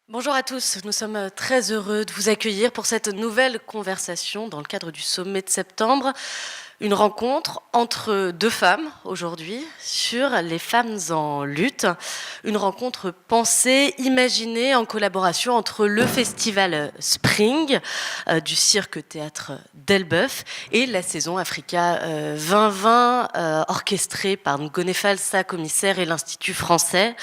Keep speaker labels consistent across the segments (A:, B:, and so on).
A: Bonjour à tous, nous sommes très heureux de vous accueillir pour cette nouvelle conversation dans le cadre du sommet de septembre. Une rencontre entre deux femmes aujourd'hui sur les femmes en lutte. Une rencontre pensée, imaginée en collaboration entre le festival Spring du Cirque Théâtre d'Elbeuf et la saison Africa 2020 orchestrée par Ngoné Falsa, commissaire, et l'Institut français.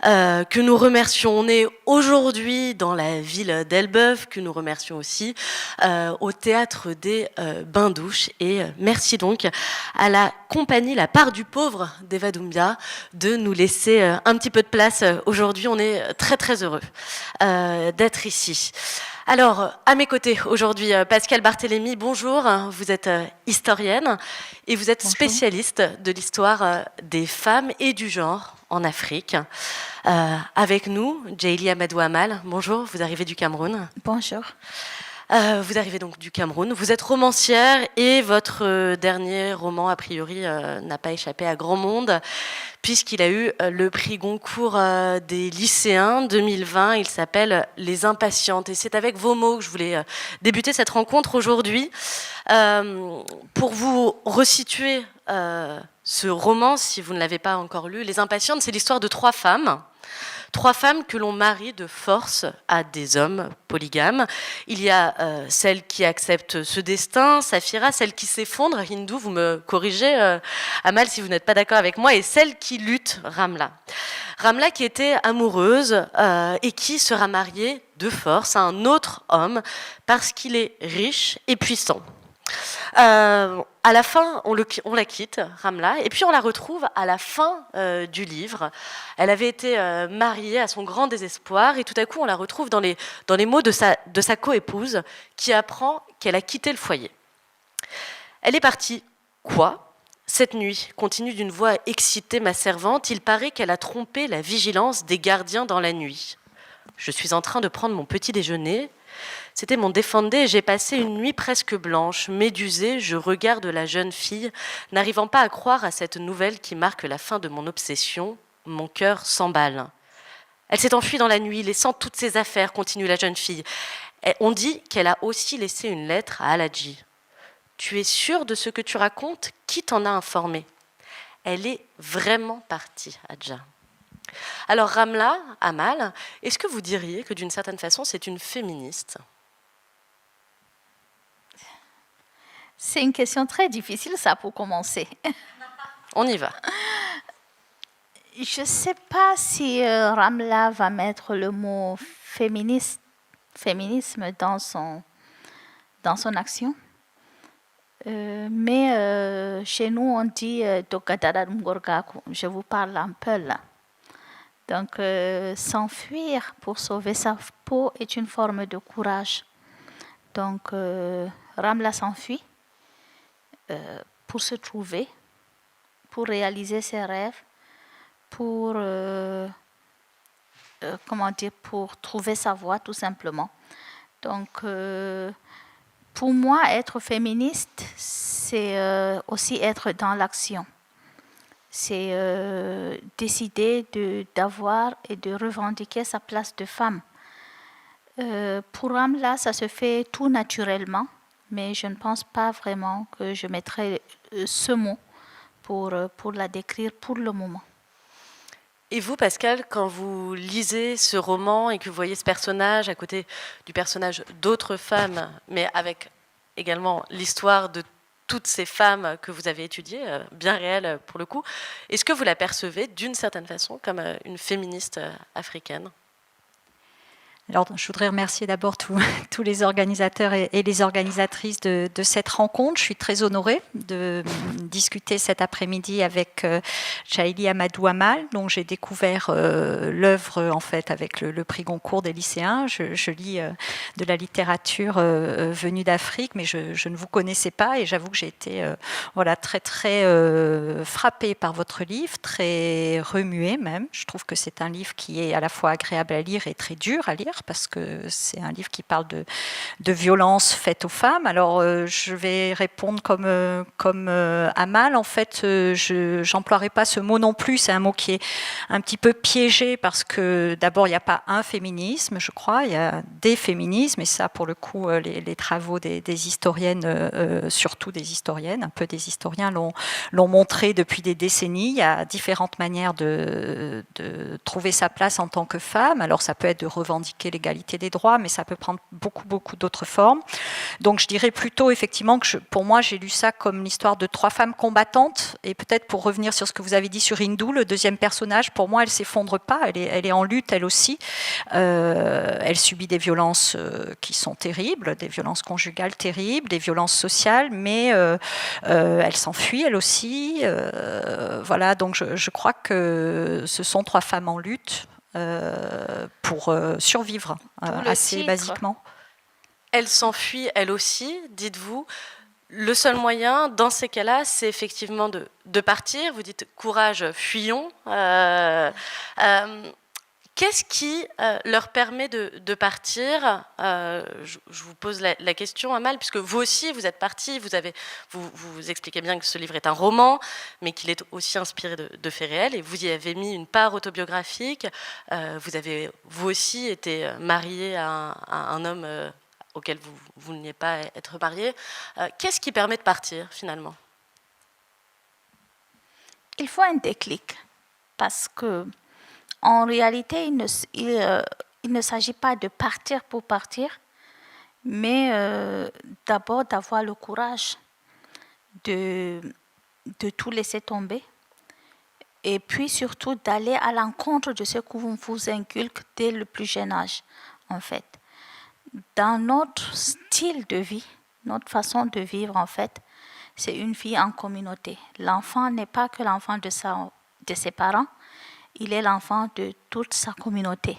A: Que nous remercions. On est aujourd'hui dans la ville d'Elbeuf, que nous remercions aussi au Théâtre des Bains-Douches. Et merci donc à la compagnie La Part du Pauvre d'Eva Doumbia de nous laisser un petit peu de place. Aujourd'hui, on est très très heureux d'être ici. Alors, à mes côtés aujourd'hui, Pascale Barthélémy, bonjour. Vous êtes historienne et vous êtes spécialiste de l'histoire des femmes et du genre en Afrique. Avec nous, Djeily Amadou Amal, bonjour, vous arrivez du Cameroun.
B: Bonjour.
A: Vous arrivez donc du Cameroun. Vous êtes romancière et votre dernier roman, a priori, n'a pas échappé à grand monde, puisqu'il a eu le prix Goncourt des lycéens 2020. Il s'appelle Les Impatientes. Et c'est avec vos mots que je voulais débuter cette rencontre aujourd'hui. Pour vous resituer ce roman, si vous ne l'avez pas encore lu, Les Impatientes, c'est l'histoire de trois femmes. Trois femmes que l'on marie de force à des hommes polygames. Il y a celle qui accepte ce destin, Saphira, celle qui s'effondre, Hindou, vous me corrigez, Amal, si vous n'êtes pas d'accord avec moi, et celle qui lutte, Ramla. Ramla qui était amoureuse et qui sera mariée de force à un autre homme parce qu'il est riche et puissant. À la fin, on la quitte, Ramla, et puis on la retrouve à la fin du livre. Elle avait été mariée à son grand désespoir, et tout à coup, on la retrouve dans les mots de sa coépouse, qui apprend qu'elle a quitté le foyer. Elle est partie. Quoi ? Cette nuit, continue d'une voix excitée ma servante, il paraît qu'elle a trompé la vigilance des gardiens dans la nuit. Je suis en train de prendre mon petit déjeuner. C'était mon défendé et j'ai passé une nuit presque blanche. Médusée, je regarde la jeune fille, n'arrivant pas à croire à cette nouvelle qui marque la fin de mon obsession. Mon cœur s'emballe. Elle s'est enfuie dans la nuit, laissant toutes ses affaires, continue la jeune fille. On dit qu'elle a aussi laissé une lettre à Aladji. Tu es sûre de ce que tu racontes ? Qui t'en a informé ? Elle est vraiment partie, Adja. Alors Ramla, Amal, est-ce que vous diriez que d'une certaine façon c'est une féministe ?
B: C'est une question très difficile, ça, pour commencer.
A: On y va.
B: Je ne sais pas si Ramla va mettre le mot féminisme dans son action. Mais chez nous, on dit je vous parle un peu là. Donc, s'enfuir pour sauver sa peau est une forme de courage. Donc, Ramla s'enfuit pour se trouver, pour réaliser ses rêves, pour pour trouver sa voie, tout simplement. Donc, pour moi, être féministe, c'est aussi être dans l'action. C'est décider d'avoir et de revendiquer sa place de femme. Pour Ramla, ça se fait tout naturellement, mais je ne pense pas vraiment que je mettrai ce mot pour la décrire pour le moment.
A: Et vous, Pascale, quand vous lisez ce roman et que vous voyez ce personnage à côté du personnage d'autres femmes, mais avec également l'histoire de toutes ces femmes que vous avez étudiées, bien réelles pour le coup, est-ce que vous la percevez d'une certaine façon comme une féministe africaine ?
C: Alors, je voudrais remercier d'abord tous les organisateurs et les organisatrices de cette rencontre. Je suis très honorée de discuter cet après-midi avec Djeily Amadou Amal, dont j'ai découvert l'œuvre en fait avec le prix Goncourt des lycéens. Je lis de la littérature venue d'Afrique, mais je ne vous connaissais pas et j'avoue que j'ai été très très frappée par votre livre, très remuée même. Je trouve que c'est un livre qui est à la fois agréable à lire et très dur à lire, parce que c'est un livre qui parle de violences faites aux femmes. Alors, je vais répondre comme Amal. En fait, je n'emploierai pas ce mot non plus, c'est un mot qui est un petit peu piégé parce que d'abord, il n'y a pas un féminisme, je crois, il y a des féminismes, et ça, pour le coup, les travaux des historiennes, surtout des historiennes, un peu des historiens l'ont montré depuis des décennies. Il y a différentes manières de trouver sa place en tant que femme. Alors, ça peut être de revendiquer l'égalité des droits, mais ça peut prendre beaucoup d'autres formes. Donc, je dirais plutôt, effectivement, que pour moi, j'ai lu ça comme l'histoire de 3 femmes combattantes. Et peut-être pour revenir sur ce que vous avez dit sur Hindou, le deuxième personnage, pour moi, elle s'effondre pas. Elle est en lutte, elle aussi. Elle subit des violences qui sont terribles, des violences conjugales terribles, des violences sociales, mais elle s'enfuit, elle aussi. Voilà, donc je crois que ce sont 3 femmes en lutte pour survivre, assez basiquement.
A: Elle s'enfuit, elle aussi, dites-vous. Le seul moyen, dans ces cas-là, c'est effectivement de partir. Vous dites courage, fuyons. Qu'est-ce qui leur permet de partir? Je vous pose la question, Amal, puisque vous aussi, vous êtes parti, vous expliquez bien que ce livre est un roman, mais qu'il est aussi inspiré de faits réels, et vous y avez mis une part autobiographique. Vous avez, vous aussi, été marié à un homme auquel vous n'alliez pas être marié. Qu'est-ce qui permet de partir, finalement?
B: Il faut un déclic, parce que en réalité, il ne s'agit pas de partir pour partir, mais d'abord d'avoir le courage de tout laisser tomber, et puis surtout d'aller à l'encontre de ce qu'on vous inculque dès le plus jeune âge, en fait. Dans notre style de vie, notre façon de vivre, en fait, c'est une vie en communauté. L'enfant n'est pas que l'enfant de ses parents, il est l'enfant de toute sa communauté.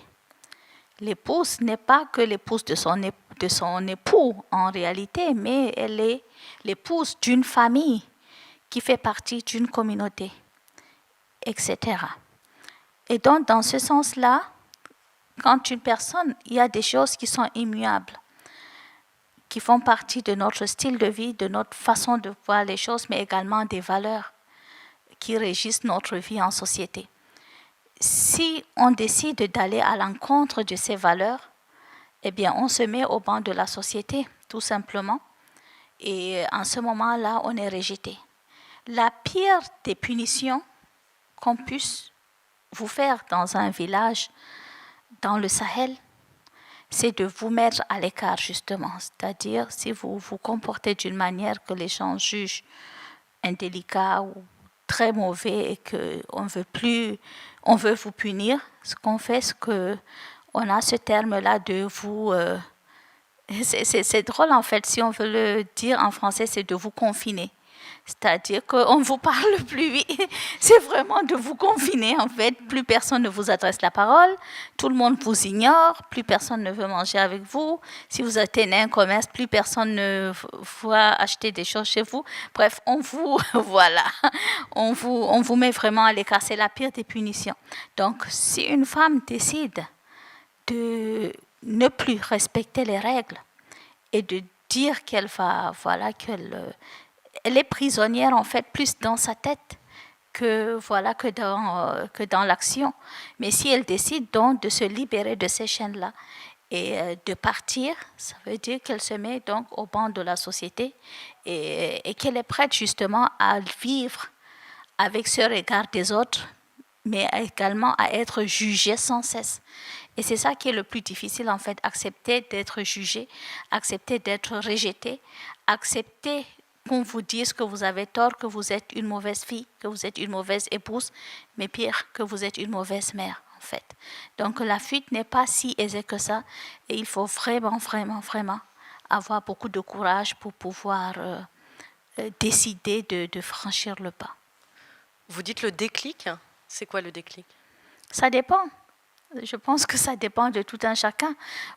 B: L'épouse n'est pas que l'épouse de son époux en réalité, mais elle est l'épouse d'une famille qui fait partie d'une communauté, etc. Et donc, dans ce sens-là, quand une personne, il y a des choses qui sont immuables, qui font partie de notre style de vie, de notre façon de voir les choses, mais également des valeurs qui régissent notre vie en société. Si on décide d'aller à l'encontre de ces valeurs, eh bien, on se met au banc de la société, tout simplement. Et en ce moment-là, on est rejeté. La pire des punitions qu'on puisse vous faire dans un village, dans le Sahel, c'est de vous mettre à l'écart, justement. C'est-à-dire, si vous vous comportez d'une manière que les gens jugent indélicat ou très mauvais et qu'on veut vous punir, ce qu'on fait, c'est qu'on a ce terme-là de vous... c'est drôle, en fait, si on veut le dire en français, c'est de vous confiner. C'est-à-dire qu'on ne vous parle plus, c'est vraiment de vous confiner, en fait. Plus personne ne vous adresse la parole, tout le monde vous ignore, plus personne ne veut manger avec vous. Si vous tenez un commerce, plus personne ne va acheter des choses chez vous. Bref, voilà, on vous met vraiment à l'écart. C'est la pire des punitions. Donc, si une femme décide de ne plus respecter les règles et de dire qu'elle va, voilà, elle est prisonnière, en fait, plus dans sa tête que dans l'action. Mais si elle décide donc de se libérer de ces chaînes-là et de partir, ça veut dire qu'elle se met donc au banc de la société et qu'elle est prête justement à vivre avec ce regard des autres, mais également à être jugée sans cesse. Et c'est ça qui est le plus difficile, en fait, accepter d'être jugé, accepter d'être rejeté, accepter qu'on vous dise que vous avez tort, que vous êtes une mauvaise fille, que vous êtes une mauvaise épouse, mais pire, que vous êtes une mauvaise mère, en fait. Donc la fuite n'est pas si aisée que ça, et il faut vraiment avoir beaucoup de courage pour pouvoir décider de franchir le pas.
A: Vous dites le déclic, c'est quoi le déclic?
B: Ça dépend. Je pense que ça dépend de tout un chacun.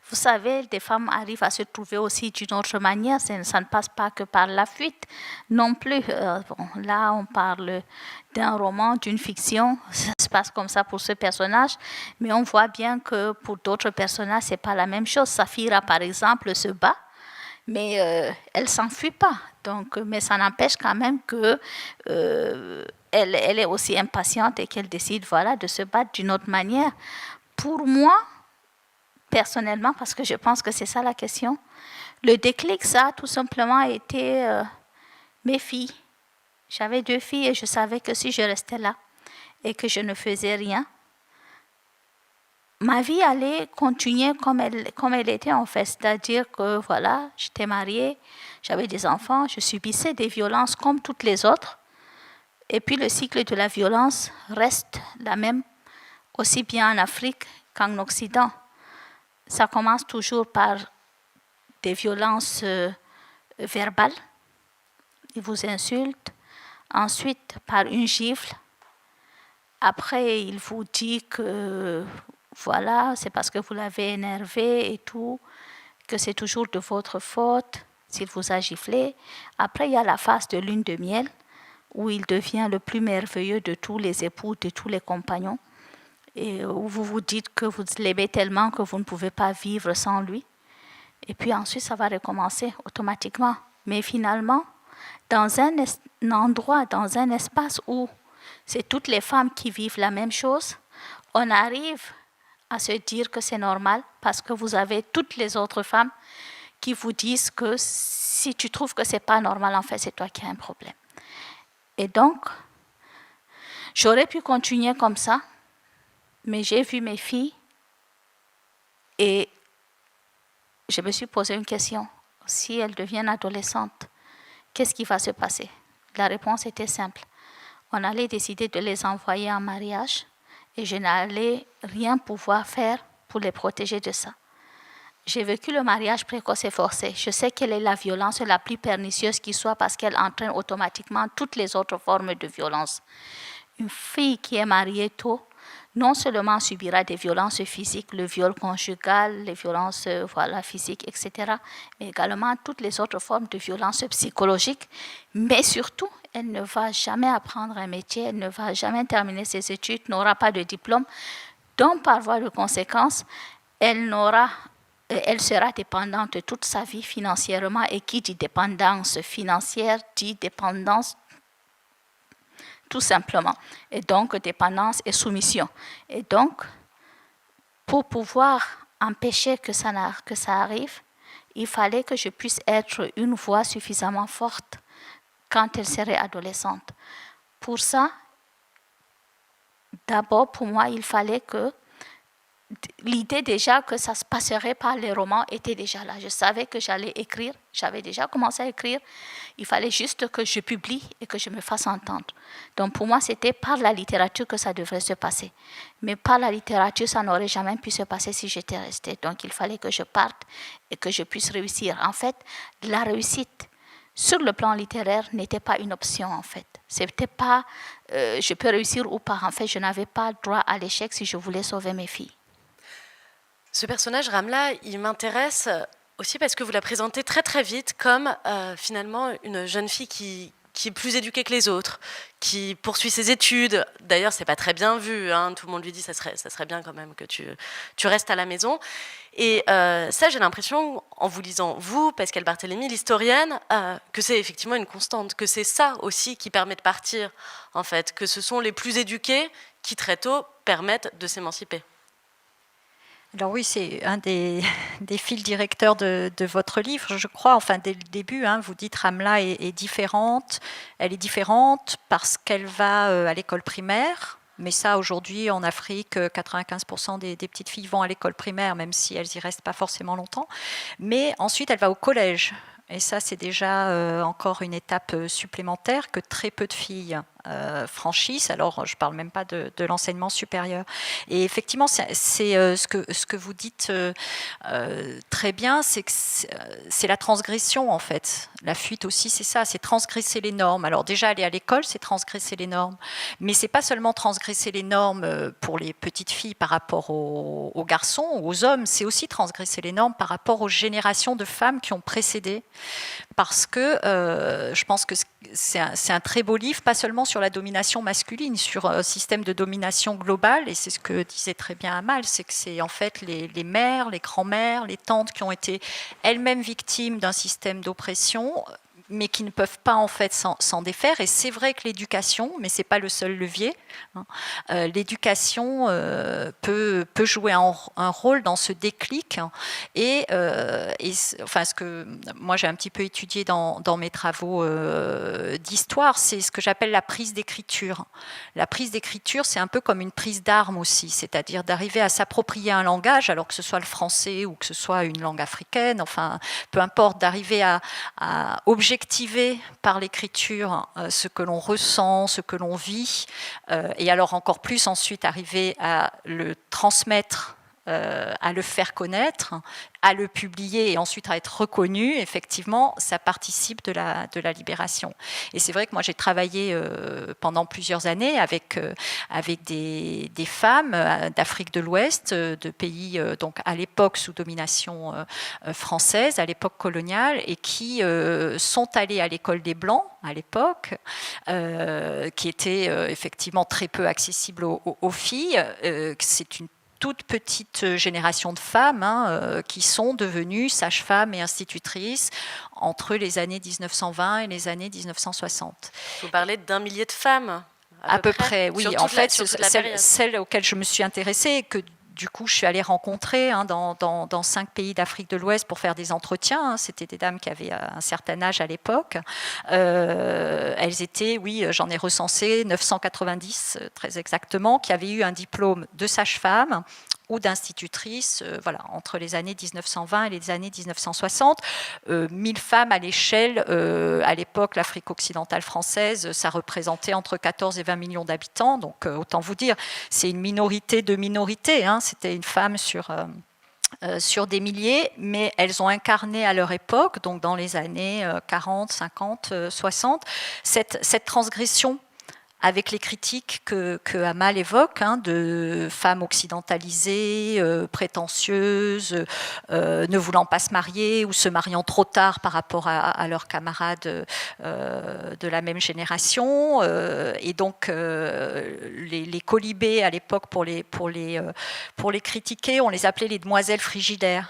B: Vous savez, des femmes arrivent à se trouver aussi d'une autre manière. Ça ne passe pas que par la fuite non plus. Là, on parle d'un roman, d'une fiction. Ça se passe comme ça pour ce personnage. Mais on voit bien que pour d'autres personnages, ce n'est pas la même chose. Saphira, par exemple, se bat, mais elle ne s'enfuit pas. Donc, mais ça n'empêche quand même que... elle est aussi impatiente et qu'elle décide voilà, de se battre d'une autre manière. Pour moi, personnellement, parce que je pense que c'est ça la question, le déclic, ça a tout simplement été mes filles. J'avais 2 filles et je savais que si je restais là et que je ne faisais rien, ma vie allait continuer comme elle était en fait. C'est-à-dire que voilà, j'étais mariée, j'avais des enfants, je subissais des violences comme toutes les autres. Et puis le cycle de la violence reste la même, aussi bien en Afrique qu'en Occident. Ça commence toujours par des violences verbales. Ils vous insultent. Ensuite, par une gifle. Après, il vous dit que voilà, c'est parce que vous l'avez énervé et tout, que c'est toujours de votre faute s'il vous a giflé. Après, il y a la phase de lune de miel, où il devient le plus merveilleux de tous les époux, de tous les compagnons, et où vous vous dites que vous l'aimez tellement que vous ne pouvez pas vivre sans lui. Et puis ensuite, ça va recommencer automatiquement. Mais finalement, dans un endroit, dans un espace où c'est toutes les femmes qui vivent la même chose, on arrive à se dire que c'est normal parce que vous avez toutes les autres femmes qui vous disent que si tu trouves que c'est pas normal, en fait, c'est toi qui as un problème. Et donc, j'aurais pu continuer comme ça, mais j'ai vu mes filles et je me suis posé une question. Si elles deviennent adolescentes, qu'est-ce qui va se passer? La réponse était simple. On allait décider de les envoyer en mariage et je n'allais rien pouvoir faire pour les protéger de ça. J'ai vécu le mariage précoce et forcé. Je sais quelle est la violence la plus pernicieuse qui soit parce qu'elle entraîne automatiquement toutes les autres formes de violence. Une fille qui est mariée tôt, non seulement subira des violences physiques, le viol conjugal, les violences physiques, etc., mais également toutes les autres formes de violences psychologiques. Mais surtout, elle ne va jamais apprendre un métier, elle ne va jamais terminer ses études, n'aura pas de diplôme. Donc, par voie de conséquence, elle sera dépendante toute sa vie financièrement. Et qui dit dépendance financière dit dépendance tout simplement. Et donc, dépendance et soumission. Et donc, pour pouvoir empêcher que ça arrive, il fallait que je puisse être une voix suffisamment forte quand elle serait adolescente. Pour ça, d'abord, pour moi, il fallait que l'idée déjà que ça se passerait par les romans était déjà là. Je savais que j'allais écrire, j'avais déjà commencé à écrire. Il fallait juste que je publie et que je me fasse entendre. Donc pour moi, c'était par la littérature que ça devrait se passer. Mais par la littérature, ça n'aurait jamais pu se passer si j'étais restée. Donc il fallait que je parte et que je puisse réussir. En fait, la réussite sur le plan littéraire n'était pas une option en fait. C'était pas je peux réussir ou pas. En fait, je n'avais pas droit à l'échec si je voulais sauver mes filles.
A: Ce personnage, Ramla, il m'intéresse aussi parce que vous la présentez très très vite comme finalement une jeune fille qui est plus éduquée que les autres, qui poursuit ses études. D'ailleurs, c'est pas très bien vu. Hein. Tout le monde lui dit ça serait bien quand même que tu restes à la maison. Et ça, j'ai l'impression, en vous lisant, vous, Pascale Barthélémy, l'historienne, que c'est effectivement une constante, que c'est ça aussi qui permet de partir, en fait, que ce sont les plus éduqués qui très tôt permettent de s'émanciper.
C: Alors oui, c'est un des fils directeurs de votre livre, je crois. Enfin, dès le début, hein, vous dites Ramla est différente. Elle est différente parce qu'elle va à l'école primaire. Mais ça, aujourd'hui, en Afrique, 95% des petites filles vont à l'école primaire, même si elles n'y restent pas forcément longtemps. Mais ensuite, elle va au collège. Et ça, c'est déjà encore une étape supplémentaire que très peu de filles franchissent. Alors, je ne parle même pas de l'enseignement supérieur. Et effectivement, c'est ce que vous dites très bien, c'est que c'est la transgression, en fait. La fuite aussi, c'est ça, c'est transgresser les normes. Alors déjà, aller à l'école, c'est transgresser les normes. Mais ce n'est pas seulement transgresser les normes pour les petites filles par rapport aux garçons ou aux hommes, c'est aussi transgresser les normes par rapport aux générations de femmes qui ont précédé. Parce que je pense que c'est un très beau livre, pas seulement sur la domination masculine, sur un système de domination globale, et c'est ce que disait très bien Amal, c'est que c'est en fait les mères, les grands-mères, les tantes qui ont été elles-mêmes victimes d'un système d'oppression, mais qui ne peuvent pas en fait s'en défaire. Et c'est vrai que l'éducation, mais c'est pas le seul levier, hein, l'éducation peut jouer un rôle dans ce déclic. Enfin, ce que moi j'ai un petit peu étudié dans mes travaux d'histoire, c'est ce que j'appelle la prise d'écriture. La prise d'écriture, c'est un peu comme une prise d'armes aussi, c'est-à-dire d'arriver à s'approprier un langage, alors que ce soit le français ou que ce soit une langue africaine, enfin, peu importe, d'arriver à objectiver par l'écriture ce que l'on ressent, ce que l'on vit, et alors encore plus ensuite arriver à le transmettre, à le faire connaître, à le publier et ensuite à être reconnu, effectivement, ça participe de la libération. Et c'est vrai que moi, j'ai travaillé pendant plusieurs années avec des femmes d'Afrique de l'Ouest, de pays donc à l'époque sous domination française, à l'époque coloniale, et qui sont allées à l'école des Blancs, à l'époque, qui était effectivement très peu accessible aux filles. C'est une toute petite génération de femmes qui sont devenues sages-femmes et institutrices entre les années 1920 et les années 1960.
A: Vous parlez d'1 millier de femmes
C: à peu près, oui. En fait,
A: celle
C: auxquelles je me suis intéressée, que du coup, je suis allée rencontrer dans 5 pays d'Afrique de l'Ouest pour faire des entretiens. C'était des dames qui avaient un certain âge à l'époque. Elles étaient, oui, j'en ai recensé 990 très exactement, qui avaient eu un diplôme de sage-femme ou d'institutrice, voilà, entre les années 1920 et les années 1960. 1000 femmes à l'échelle, à l'époque, l'Afrique occidentale française, ça représentait entre 14 et 20 millions d'habitants, donc autant vous dire, c'est une minorité de minorités, hein, c'était une femme sur des milliers, mais elles ont incarné à leur époque, donc dans les années 40, 50, 60, cette transgression avec les critiques que Amal évoque, de femmes occidentalisées, prétentieuses, ne voulant pas se marier ou se mariant trop tard par rapport à leurs camarades de la même génération. Et donc, les colibés, à l'époque, pour les critiquer, on les appelait les demoiselles frigidaires.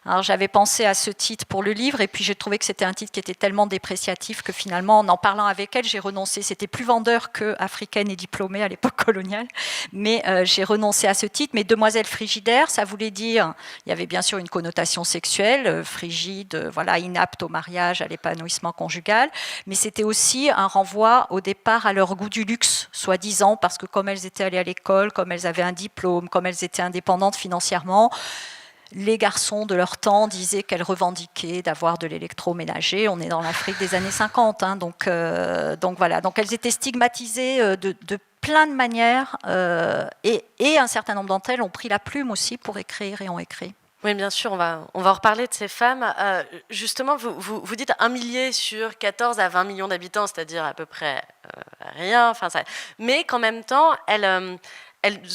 C: Alors j'avais pensé à ce titre pour le livre et puis j'ai trouvé que c'était un titre qui était tellement dépréciatif que finalement, en parlant avec elle, j'ai renoncé. C'était plus vendeur que africaine et diplômée à l'époque coloniale, mais j'ai renoncé à ce titre. Mais demoiselle frigidaire, ça voulait dire, il y avait bien sûr une connotation sexuelle, frigide, voilà, inapte au mariage, à l'épanouissement conjugal, mais c'était aussi un renvoi au départ à leur goût du luxe, soi-disant, parce que comme elles étaient allées à l'école, comme elles avaient un diplôme, comme elles étaient indépendantes financièrement, les garçons de leur temps disaient qu'elles revendiquaient d'avoir de l'électroménager. On est dans l'Afrique des années 50, donc voilà. Donc elles étaient stigmatisées de plein de manières et un certain nombre d'entre elles ont pris la plume aussi pour écrire et ont écrit.
A: Oui, bien sûr, on va en reparler de ces femmes. Justement, vous dites 1 millier sur 14 à 20 millions d'habitants, c'est-à-dire à peu près rien. Mais qu'en même temps, elles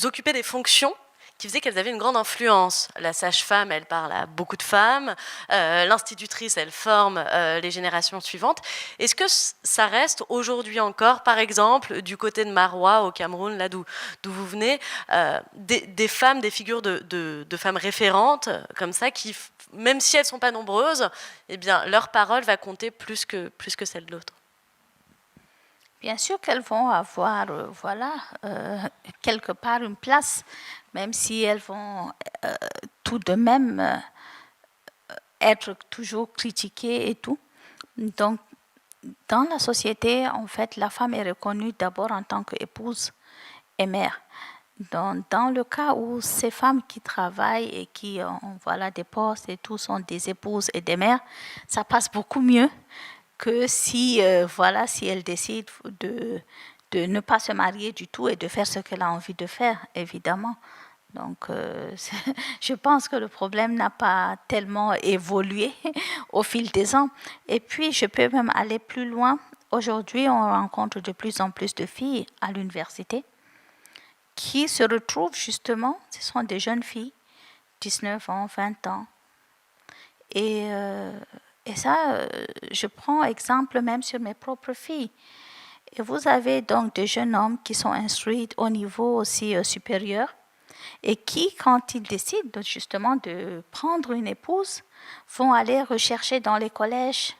A: occupaient des fonctions qui faisait qu'elles avaient une grande influence. La sage-femme, elle parle à beaucoup de femmes. L'institutrice, elle forme les générations suivantes. Est-ce que ça reste aujourd'hui encore, par exemple, du côté de Maroua, au Cameroun, là d'où vous venez, des femmes, des figures de femmes référentes, comme ça, qui, même si elles ne sont pas nombreuses, eh bien, leur parole va compter plus que celle de l'autre?
B: Bien sûr qu'elles vont avoir, quelque part une place, même si elles vont tout de même être toujours critiquées et tout. Donc, dans la société, en fait, la femme est reconnue d'abord en tant qu'épouse et mère. Dans le cas où ces femmes qui travaillent et qui ont des postes et tout sont des épouses et des mères, ça passe beaucoup mieux que si elle décide de ne pas se marier du tout et de faire ce qu'elle a envie de faire, évidemment. Donc, je pense que le problème n'a pas tellement évolué au fil des ans. Et puis, je peux même aller plus loin. Aujourd'hui, on rencontre de plus en plus de filles à l'université qui se retrouvent justement, ce sont des jeunes filles, 19 ans, 20 ans. Et ça, je prends exemple même sur mes propres filles. Et vous avez donc des jeunes hommes qui sont instruits au niveau aussi supérieur et qui, quand ils décident justement de prendre une épouse, vont aller rechercher dans les collèges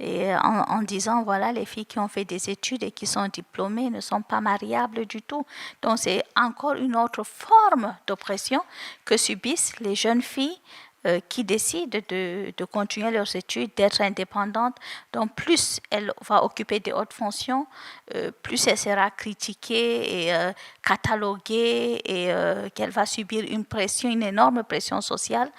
B: et en disant, voilà, les filles qui ont fait des études et qui sont diplômées ne sont pas mariables du tout. Donc c'est encore une autre forme d'oppression que subissent les jeunes filles qui décident de continuer leurs études, d'être indépendantes. Donc plus elle va occuper des hautes fonctions, plus elle sera critiquée et cataloguée et qu'elle va subir une énorme pression sociale.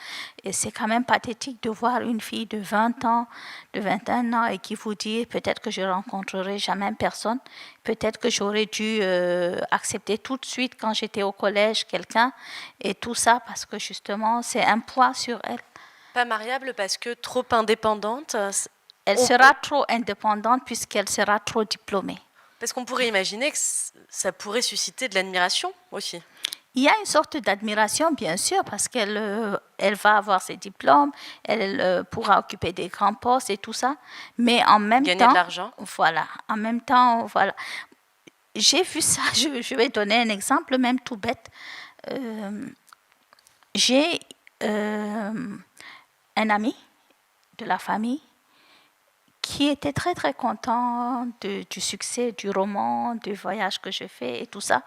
B: Et c'est quand même pathétique de voir une fille de 20 ans, de 21 ans et qui vous dit peut-être que je rencontrerai jamais personne, peut-être que j'aurais dû accepter tout de suite quand j'étais au collège quelqu'un et tout ça parce que justement c'est un poids sur elle.
A: Pas mariable parce que trop indépendante.
B: Elle sera trop indépendante puisqu'elle sera trop diplômée.
A: Parce qu'on pourrait imaginer que ça pourrait susciter de l'admiration aussi.
B: Il y a une sorte d'admiration, bien sûr, parce qu'elle elle va avoir ses diplômes, elle pourra occuper des grands postes et tout ça, mais en même
A: Gagner
B: temps,
A: de l'argent.
B: Voilà, en même temps, voilà. J'ai vu ça. Je vais donner un exemple, même tout bête. J'ai un ami de la famille qui était très très content du succès du roman, du voyage que je fais et tout ça,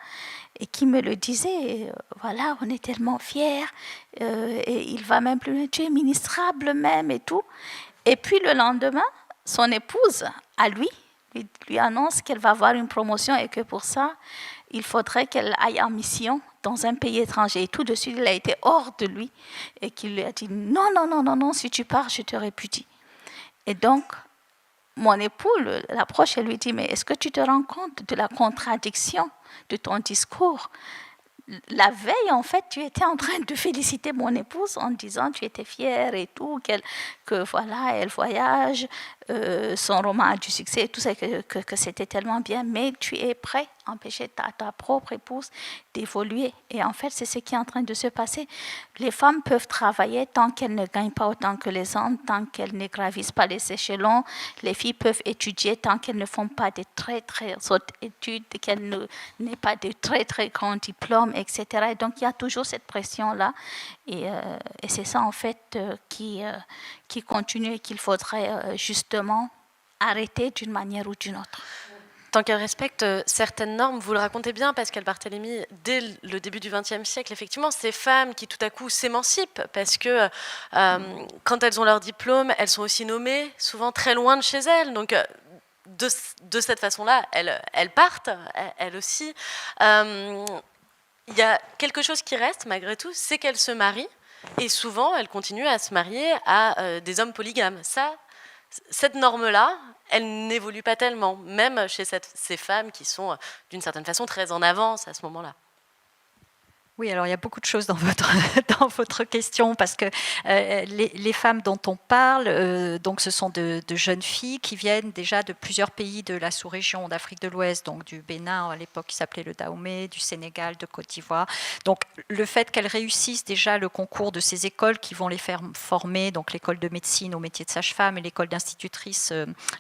B: et qui me le disait, voilà, on est tellement fiers, et il va même plus loin, tu es ministrable même et tout. Et puis le lendemain, son épouse, à lui annonce qu'elle va avoir une promotion et que pour ça, il faudrait qu'elle aille en mission dans un pays étranger. Et tout de suite, il a été hors de lui et qu'il lui a dit, non, non, non, non, non, si tu pars, je te répudie. Et donc, mon époux l'approche et lui dit, mais est-ce que tu te rends compte de la contradiction de ton discours? La veille, en fait, tu étais en train de féliciter mon épouse en disant tu étais fière et tout, que voilà, elle voyage, son roman a du succès et tout ça, que c'était tellement bien, mais tu es prêt à empêcher ta propre épouse d'évoluer. Et en fait, c'est ce qui est en train de se passer. Les femmes peuvent travailler tant qu'elles ne gagnent pas autant que les hommes, tant qu'elles ne gravissent pas les échelons. Les filles peuvent étudier tant qu'elles ne font pas de très, très hautes études, qu'elles n'aient pas de très, très grands diplômes, etc. Et donc, il y a toujours cette pression-là. Et c'est ça, en fait, qui continue et qu'il faudrait justement arrêter d'une manière ou d'une autre.
A: Tant qu'elle respecte certaines normes, vous le racontez bien, Pascal Barthélémy, dès le début du XXe siècle, effectivement, ces femmes qui tout à coup s'émancipent, parce que quand elles ont leur diplôme, elles sont aussi nommées, souvent très loin de chez elles. Donc, de cette façon-là, elles partent, elles aussi. Il y a quelque chose qui reste, malgré tout, c'est qu'elles se marient, et souvent, elles continuent à se marier à des hommes polygames. Cette norme-là, elle n'évolue pas tellement, même chez ces femmes qui sont, d'une certaine façon, très en avance à ce moment-là.
C: Oui, alors il y a beaucoup de choses dans votre question, parce que les femmes dont on parle, donc ce sont de jeunes filles qui viennent déjà de plusieurs pays de la sous-région d'Afrique de l'Ouest, donc du Bénin à l'époque qui s'appelait le Dahomey, du Sénégal, de Côte d'Ivoire. Donc le fait qu'elles réussissent déjà le concours de ces écoles qui vont les faire former, donc l'école de médecine au métier de sage-femme et l'école d'institutrice,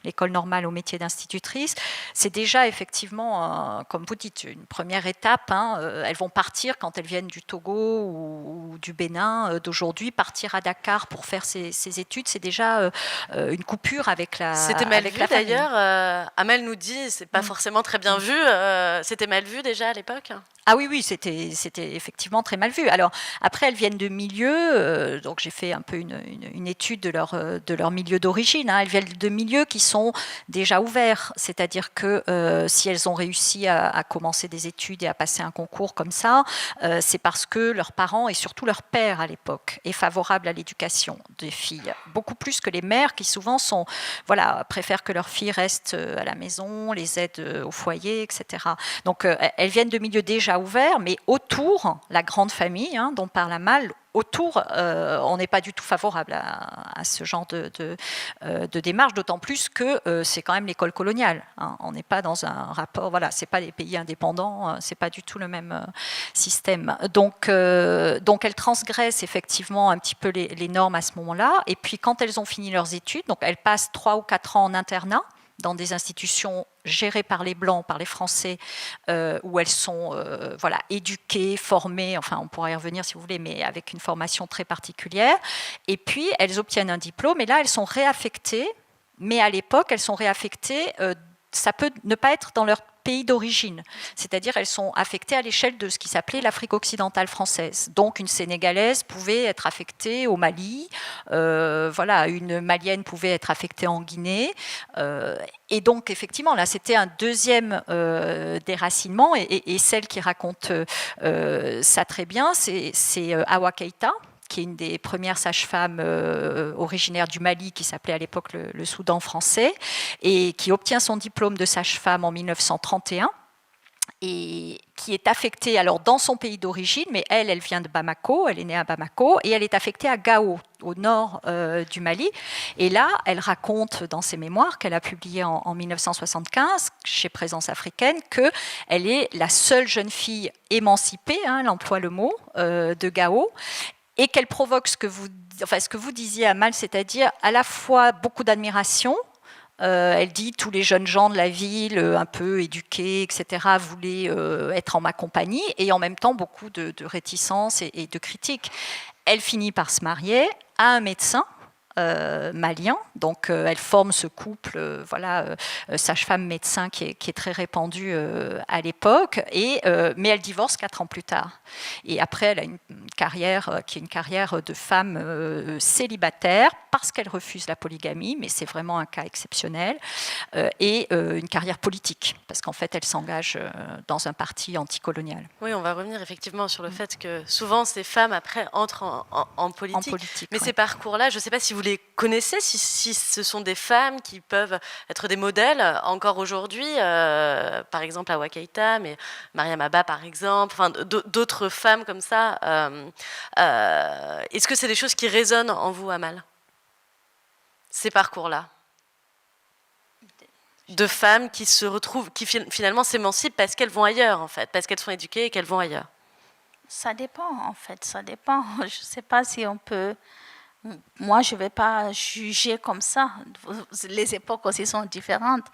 C: l'école normale au métier d'institutrice, c'est déjà effectivement, comme vous dites, une première étape. Elles vont partir quand elles viennent du Togo ou du Bénin d'aujourd'hui, partir à Dakar pour faire ses études, c'est déjà une coupure avec la famille.
A: C'était mal vu d'ailleurs. Amel nous dit, c'est pas forcément très bien vu. C'était mal vu déjà à l'époque.
C: Ah oui, c'était effectivement très mal vu. Alors après, elles viennent de milieux, donc j'ai fait un peu une étude de leur milieu d'origine. Elles viennent de milieux qui sont déjà ouverts, c'est-à-dire que si elles ont réussi à commencer des études et à passer un concours comme ça, c'est parce que leurs parents et surtout leur père à l'époque est favorable à l'éducation des filles, beaucoup plus que les mères qui souvent préfèrent que leurs filles restent à la maison, les aident au foyer, etc. Donc elles viennent de milieux déjà ouverts, mais autour, la grande famille dont parle Amal, autour, on n'est pas du tout favorable à ce genre de démarche, d'autant plus que c'est quand même l'école coloniale. On n'est pas dans un rapport, c'est pas les pays indépendants, c'est pas du tout le même système. Donc elles transgressent effectivement un petit peu les normes à ce moment-là. Et puis quand elles ont fini leurs études, donc elles passent 3 ou 4 ans en internat dans des institutions gérées par les Blancs, par les Français, où elles sont éduquées, formées, enfin on pourra y revenir si vous voulez, mais avec une formation très particulière. Et puis elles obtiennent un diplôme et là elles sont réaffectées Mais à l'époque, elles sont réaffectées, ça peut ne pas être dans leur pays d'origine, c'est-à-dire elles sont affectées à l'échelle de ce qui s'appelait l'Afrique occidentale française. Donc une Sénégalaise pouvait être affectée au Mali, voilà, une Malienne pouvait être affectée en Guinée, et donc effectivement là c'était un deuxième déracinement, et celle qui raconte ça très bien, c'est Awa Keïta, qui est une des premières sages-femmes originaires du Mali, qui s'appelait à l'époque le Soudan français, et qui obtient son diplôme de sage-femme en 1931, et qui est affectée alors dans son pays d'origine, mais elle vient de Bamako, elle est née à Bamako, et elle est affectée à Gao, au nord du Mali. Et là, elle raconte dans ses mémoires qu'elle a publiées en 1975 chez Présence africaine qu'elle est la seule jeune fille émancipée, hein, elle emploie le mot, de Gao, et qu'elle provoque ce que vous disiez, Amal, c'est-à-dire à la fois beaucoup d'admiration. Elle dit tous les jeunes gens de la ville, un peu éduqués, etc., voulaient être en ma compagnie, et en même temps beaucoup de réticence et de critique. Elle finit par se marier à un médecin malien, donc elle forme ce couple, sage-femme-médecin qui est très répandu à l'époque, mais elle divorce 4 ans plus tard. Et après, elle a une carrière qui est une carrière de femme célibataire, parce qu'elle refuse la polygamie, mais c'est vraiment un cas exceptionnel, et une carrière politique, parce qu'en fait, elle s'engage dans un parti anticolonial.
A: Oui, on va revenir effectivement sur le fait que souvent ces femmes, après, entrent en politique. Mais
C: ouais.
A: Ces parcours-là, je ne sais pas si vous les connaissez, si ce sont des femmes qui peuvent être des modèles encore aujourd'hui, par exemple Awa Keïta, mais Mariam Abba par exemple, enfin, d'autres femmes comme ça. Est-ce que c'est des choses qui résonnent en vous, Amal, ces parcours-là de femmes qui se retrouvent, qui finalement s'émancipent parce qu'elles vont ailleurs, en fait, parce qu'elles sont éduquées et qu'elles vont ailleurs?
B: Ça dépend, en fait, ça dépend. Je ne sais pas si on peut... Moi, je ne vais pas juger comme ça. Les époques aussi sont différentes.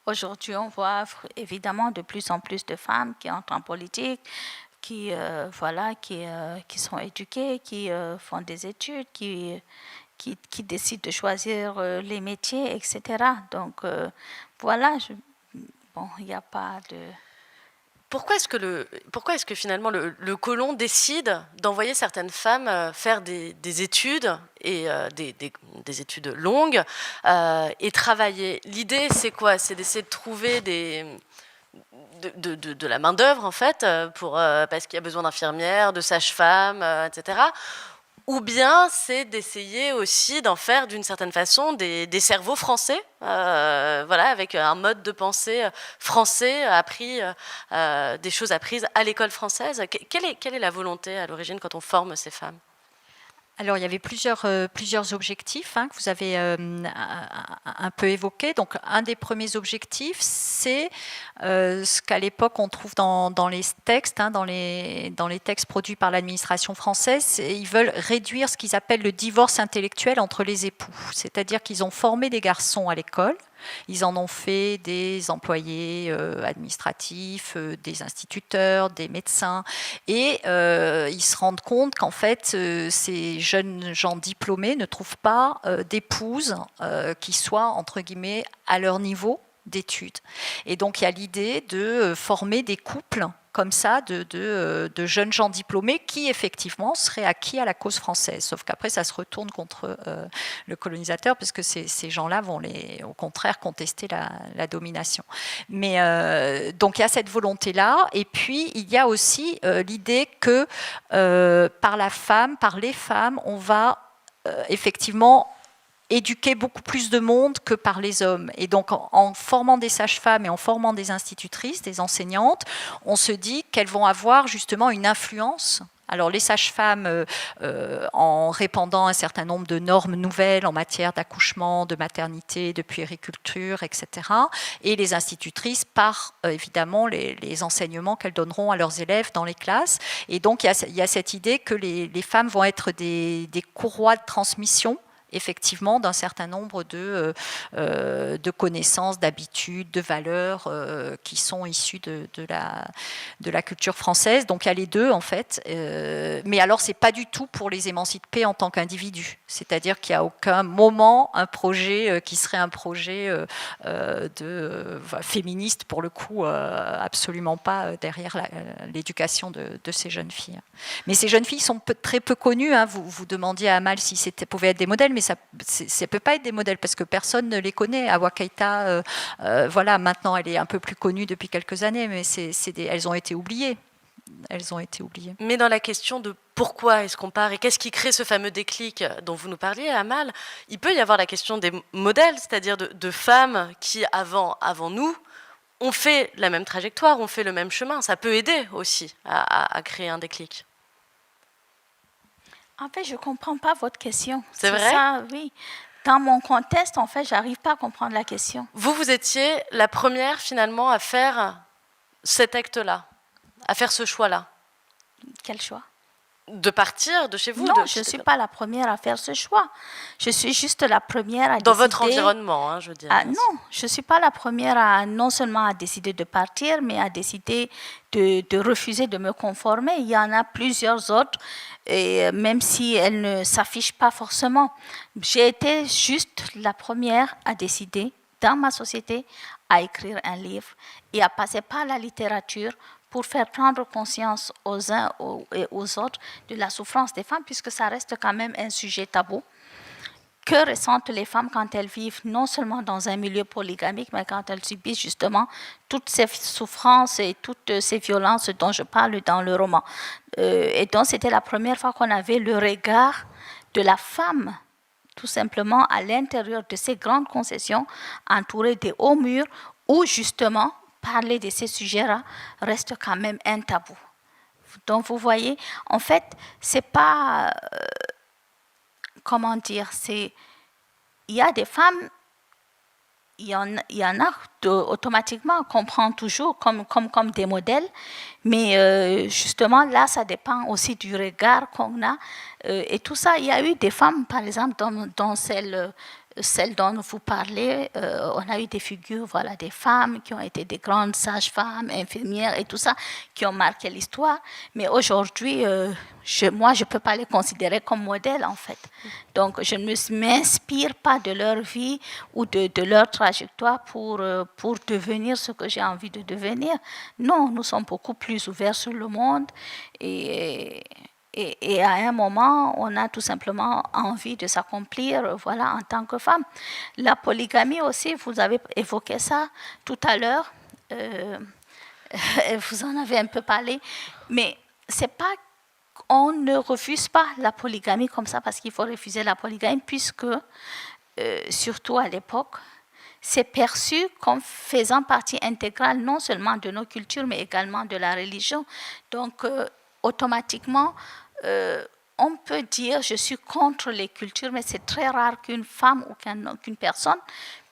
B: Aujourd'hui, on voit évidemment de plus en plus de femmes qui entrent en politique, qui sont éduquées, qui font des études, qui décident de choisir les métiers, etc. Donc, voilà, il n'y a pas de...
A: Pourquoi est-ce que finalement le colon décide d'envoyer certaines femmes faire des études, et des études longues, et travailler? L'idée, c'est quoi? C'est d'essayer de trouver de la main-d'œuvre, en fait, parce qu'il y a besoin d'infirmières, de sages-femmes, etc. Ou bien c'est d'essayer aussi d'en faire d'une certaine façon des cerveaux français, avec un mode de pensée français appris, des choses apprises à l'école française. Quelle est la volonté à l'origine quand on forme ces femmes?
C: Alors, il y avait plusieurs objectifs que vous avez un peu évoqués. Donc, un des premiers objectifs, c'est ce qu'à l'époque on trouve dans les textes, dans les textes produits par l'administration française. Ils veulent réduire ce qu'ils appellent le divorce intellectuel entre les époux. C'est-à-dire qu'ils ont formé des garçons à l'école. Ils en ont fait des employés administratifs, des instituteurs, des médecins, et ils se rendent compte qu'en fait, ces jeunes gens diplômés ne trouvent pas d'épouses qui soient, entre guillemets, à leur niveau d'études. Et donc, il y a l'idée de former des couples comme ça de jeunes gens diplômés qui, effectivement, seraient acquis à la cause française. Sauf qu'après, ça se retourne contre le colonisateur, parce que ces gens-là vont, au contraire, contester la domination. Mais donc, il y a cette volonté-là. Et puis, il y a aussi l'idée que par les femmes, on va effectivement éduquer beaucoup plus de monde que par les hommes. Et donc, en formant des sages-femmes et en formant des institutrices, des enseignantes, on se dit qu'elles vont avoir justement une influence. Alors, les sages-femmes, en répandant un certain nombre de normes nouvelles en matière d'accouchement, de maternité, de puériculture, etc. Et les institutrices par, évidemment, les enseignements qu'elles donneront à leurs élèves dans les classes. Et donc, il y a cette idée que les femmes vont être des courroies de transmission, effectivement d'un certain nombre de connaissances, d'habitudes, de valeurs qui sont issues de la culture française. Donc il y a les deux en fait. Mais alors c'est pas du tout pour les émanciper en tant qu'individus. C'est-à-dire qu'il n'y a aucun moment un projet qui serait un projet féministe pour le coup, absolument pas derrière l'éducation de ces jeunes filles. Mais ces jeunes filles sont très peu connues. Hein. Vous demandiez à Amal si c'était pouvaient être des modèles, mais ça peut pas être des modèles parce que personne ne les connaît. Awa Keïta, voilà, maintenant elle est un peu plus connue depuis quelques années, mais elles ont été oubliées. Elles ont été oubliées.
A: Mais dans la question de pourquoi est-ce qu'on part et qu'est-ce qui crée ce fameux déclic dont vous nous parliez, Amal, il peut y avoir la question des modèles, c'est-à-dire de femmes qui, avant nous, ont fait la même trajectoire, ont fait le même chemin. Ça peut aider aussi à créer un déclic.
B: En fait, je ne comprends pas votre question.
A: C'est vrai ?
B: Ça, oui. Dans mon contexte, en fait, je n'arrive pas à comprendre la question.
A: Vous étiez la première, finalement, à faire cet acte-là, à faire ce choix-là.
B: Quel choix ?
A: De partir de chez vous ?
B: Non, je ne suis pas la première à faire ce choix. Je suis juste la première à décider...
A: Dans votre environnement, hein, je veux dire.
B: Non, je ne suis pas la première à non seulement à décider de partir, mais à décider de refuser de me conformer. Il y en a plusieurs autres, et même si elles ne s'affichent pas forcément. J'ai été juste la première à décider, dans ma société, à écrire un livre et à passer par la littérature pour faire prendre conscience aux uns et aux autres de la souffrance des femmes, puisque ça reste quand même un sujet tabou. Que ressentent les femmes quand elles vivent non seulement dans un milieu polygamique, mais quand elles subissent justement toutes ces souffrances et toutes ces violences dont je parle dans le roman. Et donc, c'était la première fois qu'on avait le regard de la femme, tout simplement à l'intérieur de ces grandes concessions, entourées des hauts murs, où justement, parler de ces sujets-là reste quand même un tabou. Donc, vous voyez, en fait, c'est pas... comment dire, il y a des femmes, il y en a automatiquement qu'on prend toujours comme des modèles, mais justement là, ça dépend aussi du regard qu'on a. Et tout ça, il y a eu des femmes, par exemple, dans celle dont vous parlez, on a eu des figures, voilà, des femmes qui ont été des grandes sages-femmes, infirmières et tout ça, qui ont marqué l'histoire. Mais aujourd'hui, moi, je ne peux pas les considérer comme modèles, en fait. Donc, je ne m'inspire pas de leur vie ou de leur trajectoire pour devenir ce que j'ai envie de devenir. Non, nous sommes beaucoup plus ouverts sur le monde et à un moment, on a tout simplement envie de s'accomplir, voilà, en tant que femme. La polygamie aussi, vous avez évoqué ça tout à l'heure. Vous en avez un peu parlé, mais c'est pas qu'on ne refuse pas la polygamie comme ça parce qu'il faut refuser la polygamie, puisque surtout à l'époque, c'est perçu comme faisant partie intégrale non seulement de nos cultures, mais également de la religion. Donc, automatiquement, on peut dire je suis contre les cultures, mais c'est très rare qu'une femme ou qu'une personne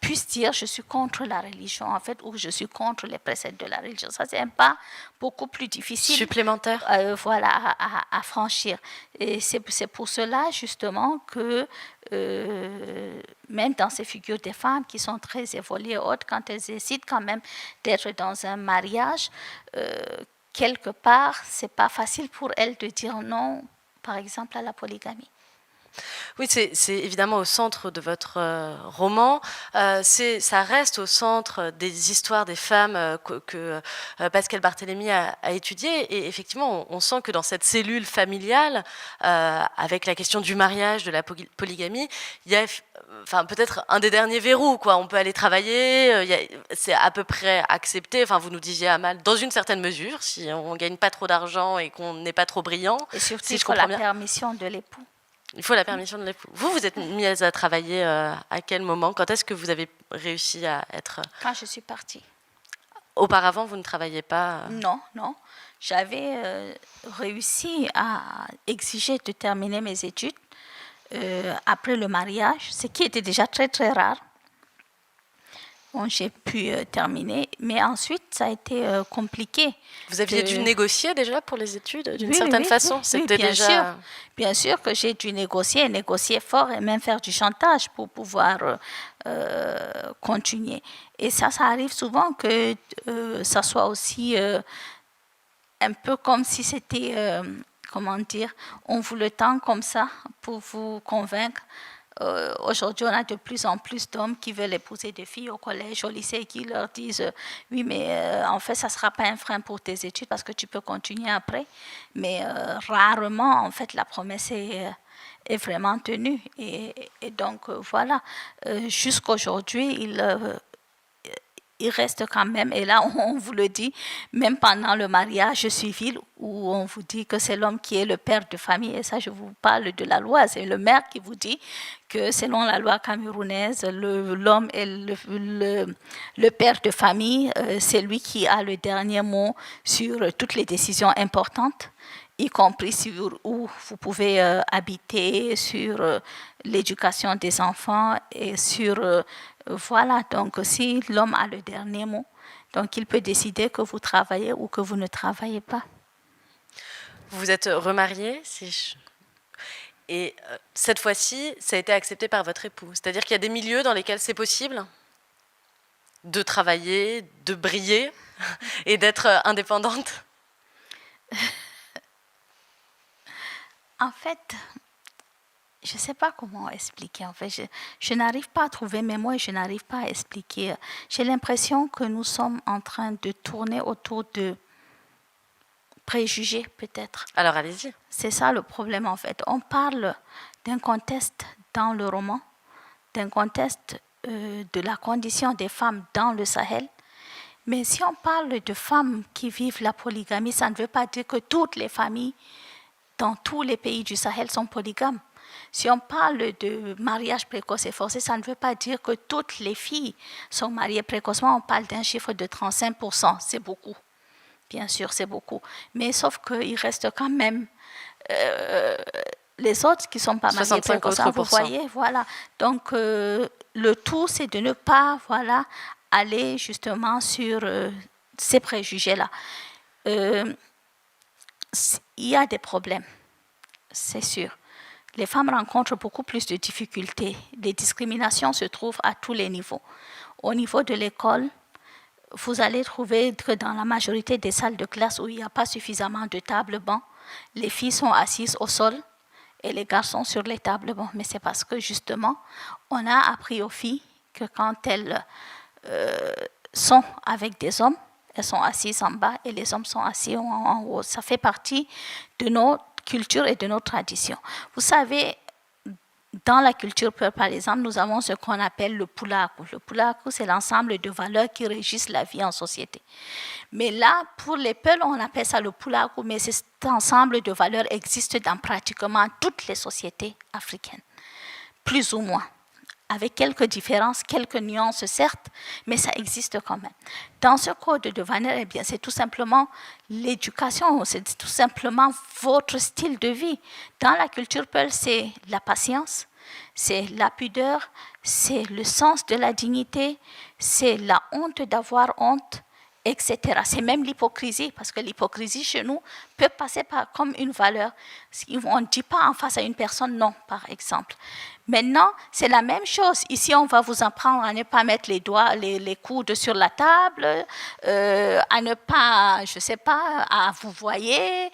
B: puisse dire je suis contre la religion, en fait, ou je suis contre les préceptes de la religion. Ça, c'est un pas beaucoup plus difficile.
A: Supplémentaire.
B: Voilà, à franchir. Et c'est pour cela, justement, que même dans ces figures des femmes qui sont très évoluées et autres, quand elles décident quand même d'être dans un mariage, quelque part, ce n'est pas facile pour elles de dire non, par exemple, à la polygamie.
A: Oui, c'est évidemment au centre de votre roman. Ça reste au centre des histoires des femmes que Pascal Barthélémy a étudiées. Et effectivement, on sent que dans cette cellule familiale, avec la question du mariage, de la polygamie, il y a peut-être un des derniers verrous, quoi. On peut aller travailler, c'est à peu près accepté. Enfin, vous nous disiez, Amal, dans une certaine mesure, si on ne gagne pas trop d'argent et qu'on n'est pas trop brillant.
B: Et surtout,
A: si
B: il faut la permission de l'époux.
A: Il faut la permission de l'époux. Vous êtes mise à travailler à quel moment ? Quand est-ce que vous avez réussi à être...
B: Quand je suis partie.
A: Auparavant, vous ne travailliez pas
B: Non. J'avais réussi à exiger de terminer mes études après le mariage, ce qui était déjà très, très rare. Bon, j'ai pu terminer, mais ensuite, ça a été compliqué.
A: Vous aviez dû négocier déjà pour les études, d'une
B: Oui,
A: certaine
B: oui,
A: façon?
B: oui,
A: C'était
B: bien
A: déjà...
B: sûr. Bien sûr que j'ai dû négocier fort et même faire du chantage pour pouvoir continuer. Et ça arrive souvent que ça soit aussi un peu comme si c'était, comment dire, on vous le tend comme ça pour vous convaincre. Aujourd'hui, on a de plus en plus d'hommes qui veulent épouser des filles au collège, au lycée, qui leur disent oui, mais en fait, ça ne sera pas un frein pour tes études parce que tu peux continuer après. Mais rarement, en fait, la promesse est vraiment tenue. Et donc, voilà, jusqu'aujourd'hui, il reste quand même, et là on vous le dit, même pendant le mariage civil où on vous dit que c'est l'homme qui est le père de famille, et ça je vous parle de la loi, c'est le maire qui vous dit que selon la loi camerounaise, l'homme est le père de famille, c'est lui qui a le dernier mot sur toutes les décisions importantes, y compris sur où vous pouvez habiter, sur l'éducation des enfants et sur... voilà, donc si l'homme a le dernier mot, donc il peut décider que vous travaillez ou que vous ne travaillez pas.
A: Vous êtes remarié, et cette fois-ci, ça a été accepté par votre époux. C'est-à-dire qu'il y a des milieux dans lesquels c'est possible de travailler, de briller et d'être indépendante.
B: En fait, je ne sais pas comment expliquer. En fait, je n'arrive pas à trouver mes mots et je n'arrive pas à expliquer. J'ai l'impression que nous sommes en train de tourner autour de préjugés, peut-être.
A: Alors, allez-y.
B: C'est ça le problème, en fait. On parle d'un contexte dans le roman, d'un contexte de la condition des femmes dans le Sahel. Mais si on parle de femmes qui vivent la polygamie, ça ne veut pas dire que toutes les familles dans tous les pays du Sahel sont polygames. Si on parle de mariage précoce et forcé, ça ne veut pas dire que toutes les filles sont mariées précocement. On parle d'un chiffre de 35%. C'est beaucoup. Bien sûr, c'est beaucoup. Mais sauf qu'il reste quand même les autres qui ne sont pas mariées précocement. Vous voyez, voilà. Donc, le tout, c'est de ne pas aller justement sur ces préjugés-là. Il y a des problèmes, c'est sûr. Les femmes rencontrent beaucoup plus de difficultés. Les discriminations se trouvent à tous les niveaux. Au niveau de l'école, vous allez trouver que dans la majorité des salles de classe où il n'y a pas suffisamment de tables-bancs, les filles sont assises au sol et les garçons sur les tables-bancs. Mais c'est parce que justement, on a appris aux filles que quand elles sont avec des hommes, elles sont assises en bas et les hommes sont assis en haut. Ça fait partie de notre culture et de nos traditions. Vous savez, dans la culture Peul, par exemple, nous avons ce qu'on appelle le pulaku. Le pulaku, c'est l'ensemble de valeurs qui régissent la vie en société. Mais là, pour les Peuls, on appelle ça le pulaku, mais cet ensemble de valeurs existe dans pratiquement toutes les sociétés africaines, plus ou moins, avec quelques différences, quelques nuances certes, mais ça existe quand même. Dans ce code de valeurs, eh bien, c'est tout simplement l'éducation, c'est tout simplement votre style de vie. Dans la culture Peul, c'est la patience, c'est la pudeur, c'est le sens de la dignité, c'est la honte d'avoir honte, etc. C'est même l'hypocrisie, parce que l'hypocrisie chez nous peut passer comme une valeur. On ne dit pas en face à une personne non, par exemple. Maintenant, c'est la même chose. Ici, on va vous apprendre à ne pas mettre les coudes sur la table, à ne pas, je ne sais pas, à vous voyer,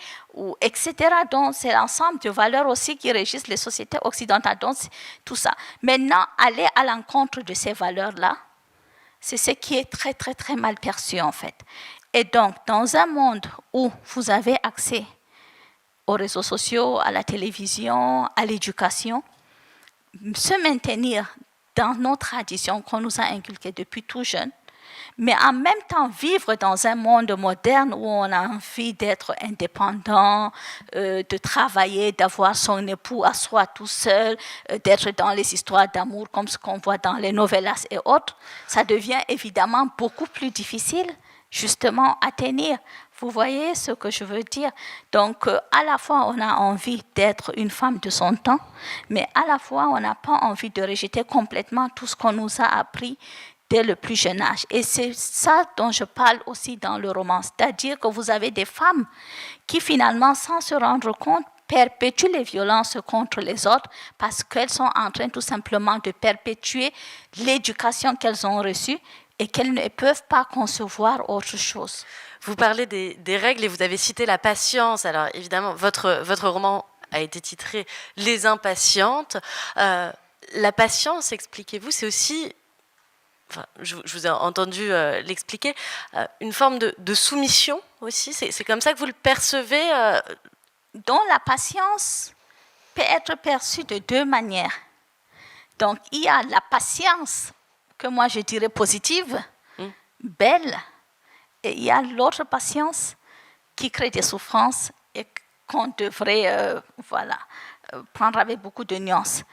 B: etc. Donc, c'est l'ensemble de valeurs aussi qui régissent les sociétés occidentales. Donc, tout ça. Maintenant, aller à l'encontre de ces valeurs-là, c'est ce qui est très, très, très mal perçu, en fait. Et donc, dans un monde où vous avez accès aux réseaux sociaux, à la télévision, à l'éducation, se maintenir dans nos traditions qu'on nous a inculquées depuis tout jeune, mais en même temps vivre dans un monde moderne où on a envie d'être indépendant, de travailler, d'avoir son époux à soi tout seul, d'être dans les histoires d'amour comme ce qu'on voit dans les novellas et autres, ça devient évidemment beaucoup plus difficile justement à tenir. Vous voyez ce que je veux dire? Donc, à la fois, on a envie d'être une femme de son temps, mais à la fois, on n'a pas envie de rejeter complètement tout ce qu'on nous a appris dès le plus jeune âge. Et c'est ça dont je parle aussi dans le roman, c'est-à-dire que vous avez des femmes qui finalement, sans se rendre compte, perpétuent les violences contre les autres parce qu'elles sont en train tout simplement de perpétuer l'éducation qu'elles ont reçue et qu'elles ne peuvent pas concevoir autre chose.
A: Vous parlez des règles et vous avez cité la patience. Alors évidemment, votre roman a été titré « Les impatientes ». La patience, expliquez-vous, c'est aussi, enfin, je vous ai entendu l'expliquer, une forme de soumission aussi. C'est comme ça que vous le percevez
B: dont la patience peut être perçue de deux manières. Donc, il y a la patience que moi je dirais positive, belle, et il y a l'autre patience qui crée des souffrances et qu'on devrait prendre avec beaucoup de nuances.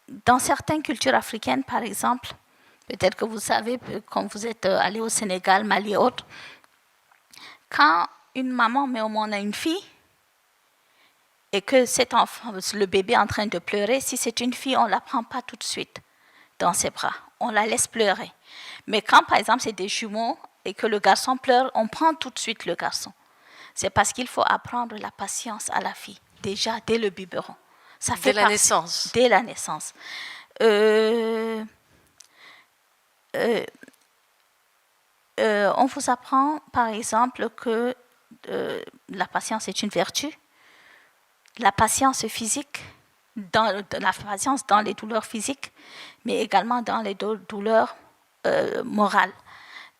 B: Dans certaines cultures africaines, par exemple, peut-être que vous savez, quand vous êtes allé au Sénégal, Mali et autres, quand une maman met au monde une fille et que cet enfant, le bébé est en train de pleurer, si c'est une fille, on ne la prend pas tout de suite dans ses bras. On la laisse pleurer. Mais quand, par exemple, c'est des jumeaux et que le garçon pleure, on prend tout de suite le garçon. C'est parce qu'il faut apprendre la patience à la fille, déjà dès le biberon. Ça fait
A: dès la naissance.
B: Dès la naissance. On vous apprend, par exemple, que la patience est une vertu. La patience physique, la patience dans les douleurs physiques, mais également dans les douleurs morales.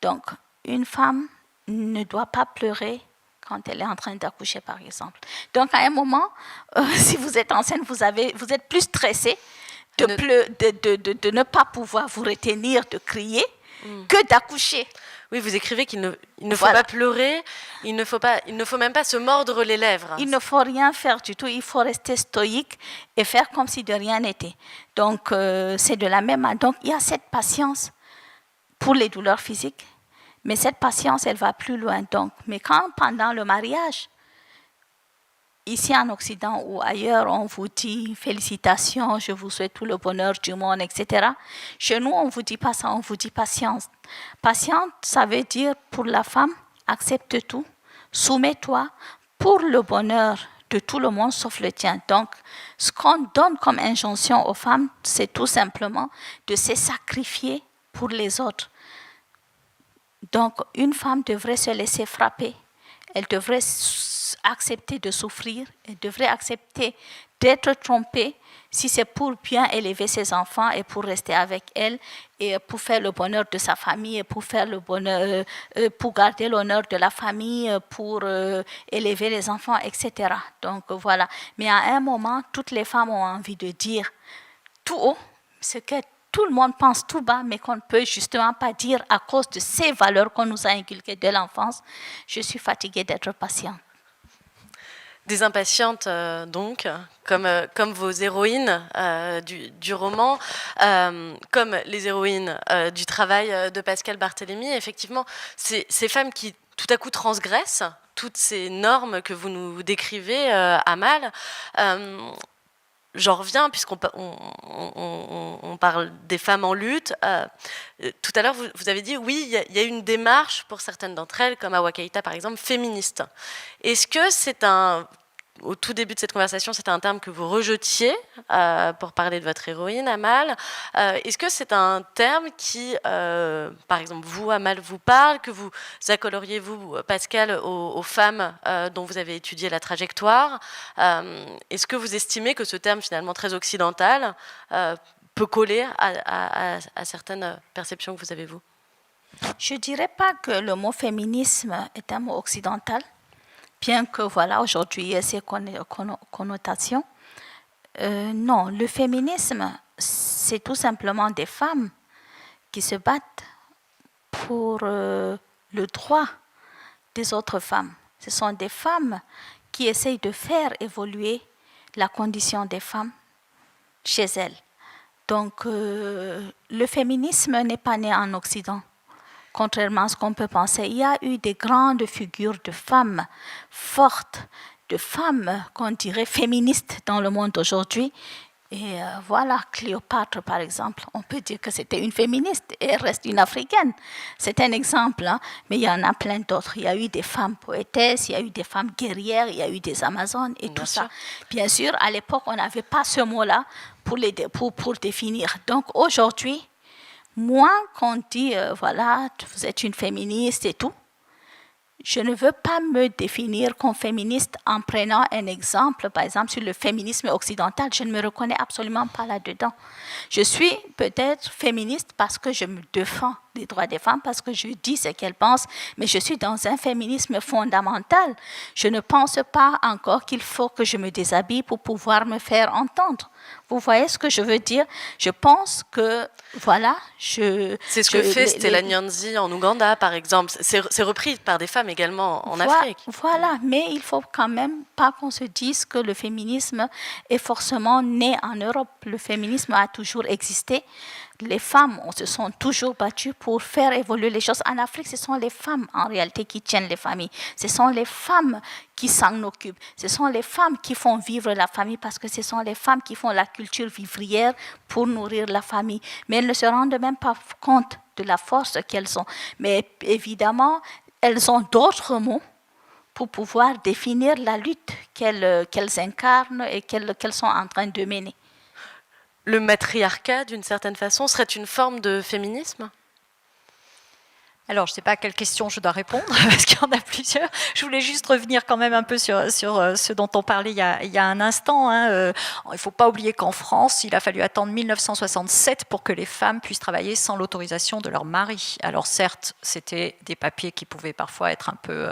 B: Donc, une femme ne doit pas pleurer quand elle est en train d'accoucher, par exemple. Donc, à un moment, si vous êtes enceinte, vous êtes plus stressé de ne pas pouvoir vous retenir de crier que d'accoucher.
A: Oui, vous écrivez qu'il ne faut pas pleurer, il ne faut même pas se mordre les lèvres.
B: Il ne faut rien faire du tout, il faut rester stoïque et faire comme si de rien n'était. Donc, c'est de la même manière. Donc, il y a cette patience pour les douleurs physiques, mais cette patience, elle va plus loin. Donc, mais quand, pendant le mariage, ici en Occident ou ailleurs, on vous dit félicitations, je vous souhaite tout le bonheur du monde, etc. Chez nous, on ne vous dit pas ça, on vous dit patience. Patience, ça veut dire pour la femme, accepte tout, soumets-toi pour le bonheur de tout le monde sauf le tien. Donc, ce qu'on donne comme injonction aux femmes, c'est tout simplement de se sacrifier pour les autres. Donc, une femme devrait se laisser frapper, elle devrait accepter de souffrir, elle devrait accepter d'être trompée si c'est pour bien élever ses enfants et pour rester avec elle et pour faire le bonheur de sa famille et pour faire le bonheur, pour garder l'honneur de la famille, pour élever les enfants, etc. Donc voilà. Mais à un moment, toutes les femmes ont envie de dire tout haut ce que tout le monde pense tout bas, mais qu'on ne peut justement pas dire à cause de ces valeurs qu'on nous a inculquées dès l'enfance. Je suis fatiguée d'être patiente.
A: Des impatientes, donc, comme vos héroïnes du roman, comme les héroïnes du travail de Pascal Barthélémy. Effectivement, ces femmes qui, tout à coup, transgressent toutes ces normes que vous nous décrivez, Amal. J'en reviens, puisqu'on parle des femmes en lutte. Tout à l'heure, vous avez dit, oui, il y a une démarche, pour certaines d'entre elles, comme Awa Keïta, par exemple, féministe. Est-ce que c'est au tout début de cette conversation, c'était un terme que vous rejetiez pour parler de votre héroïne, Amal. Est-ce que c'est un terme qui, par exemple, vous, Amal, vous parle, que vous accoleriez, vous, Pascal, aux femmes dont vous avez étudié la trajectoire? Est-ce que vous estimez que ce terme, finalement très occidental, peut coller à certaines perceptions que vous avez, vous?
B: Je ne dirais pas que le mot féminisme est un mot occidental, bien que, voilà, aujourd'hui, il y a ces connotations. Non, le féminisme, c'est tout simplement des femmes qui se battent pour le droit des autres femmes. Ce sont des femmes qui essayent de faire évoluer la condition des femmes chez elles. Donc, le féminisme n'est pas né en Occident. Contrairement à ce qu'on peut penser, il y a eu des grandes figures de femmes fortes, de femmes qu'on dirait féministes dans le monde aujourd'hui, Et voilà, Cléopâtre, par exemple, on peut dire que c'était une féministe et elle reste une africaine. C'est un exemple, hein, mais il y en a plein d'autres. Il y a eu des femmes poétesses, il y a eu des femmes guerrières, il y a eu des Amazones et tout ça. Bien sûr, à l'époque, on n'avait pas ce mot-là pour définir. Donc aujourd'hui, moi, quand on dit, voilà, vous êtes une féministe et tout, je ne veux pas me définir comme féministe en prenant un exemple, par exemple, sur le féminisme occidental. Je ne me reconnais absolument pas là-dedans. Je suis peut-être féministe parce que je me défends des droits des femmes, parce que je dis ce qu'elles pensent, mais je suis dans un féminisme fondamental. Je ne pense pas encore qu'il faut que je me déshabille pour pouvoir me faire entendre. Vous voyez ce que je veux dire? Je pense que, voilà,
A: c'est ce que fait Stella Nyanzi en Ouganda, par exemple. C'est repris par des femmes également en Afrique.
B: Voilà, mais il faut quand même pas qu'on se dise que le féminisme est forcément né en Europe. Le féminisme a toujours existé. Les femmes se sont toujours battues pour faire évoluer les choses. En Afrique, ce sont les femmes, en réalité, qui tiennent les familles. Ce sont les femmes qui s'en occupent. Ce sont les femmes qui font vivre la famille parce que ce sont les femmes qui font la culture vivrière pour nourrir la famille. Mais elles ne se rendent même pas compte de la force qu'elles ont. Mais évidemment, elles ont d'autres mots pour pouvoir définir la lutte qu'elles incarnent et qu'elles sont en train de mener.
A: Le matriarcat, d'une certaine façon, serait une forme de féminisme ?
C: Alors, je ne sais pas à quelle question je dois répondre, parce qu'il y en a plusieurs. Je voulais juste revenir quand même un peu sur ce dont on parlait il y a un instant. Il ne faut pas oublier qu'en France, il a fallu attendre 1967 pour que les femmes puissent travailler sans l'autorisation de leur mari. Alors certes, c'était des papiers qui pouvaient parfois être un peu...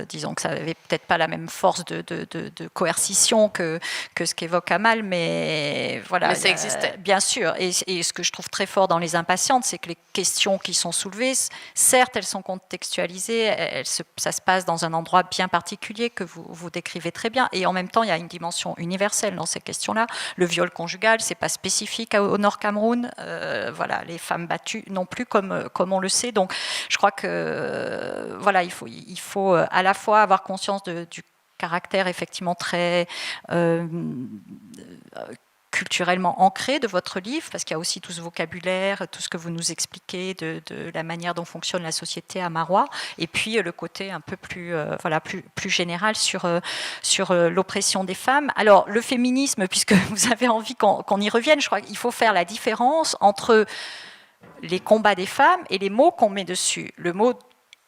C: disons que ça n'avait peut-être pas la même force de coercition que ce qu'évoque Amal, mais voilà.
A: Mais ça existait.
C: Bien sûr. Et ce que je trouve très fort dans Les Impatientes, c'est que les questions qui sont soulevées, certes, elles sont contextualisées, ça se passe dans un endroit bien particulier que vous décrivez très bien, et en même temps, il y a une dimension universelle dans ces questions-là. Le viol conjugal, c'est pas spécifique au Nord Cameroun, voilà, les femmes battues non plus, comme on le sait. Donc, je crois que voilà, il faut à la fois avoir conscience du caractère effectivement très culturellement ancré de votre livre, parce qu'il y a aussi tout ce vocabulaire, tout ce que vous nous expliquez de la manière dont fonctionne la société à Marois, et puis le côté un peu plus, plus général sur l'oppression des femmes. Alors, le féminisme, puisque vous avez envie qu'on y revienne, je crois qu'il faut faire la différence entre les combats des femmes et les mots qu'on met dessus. Le mot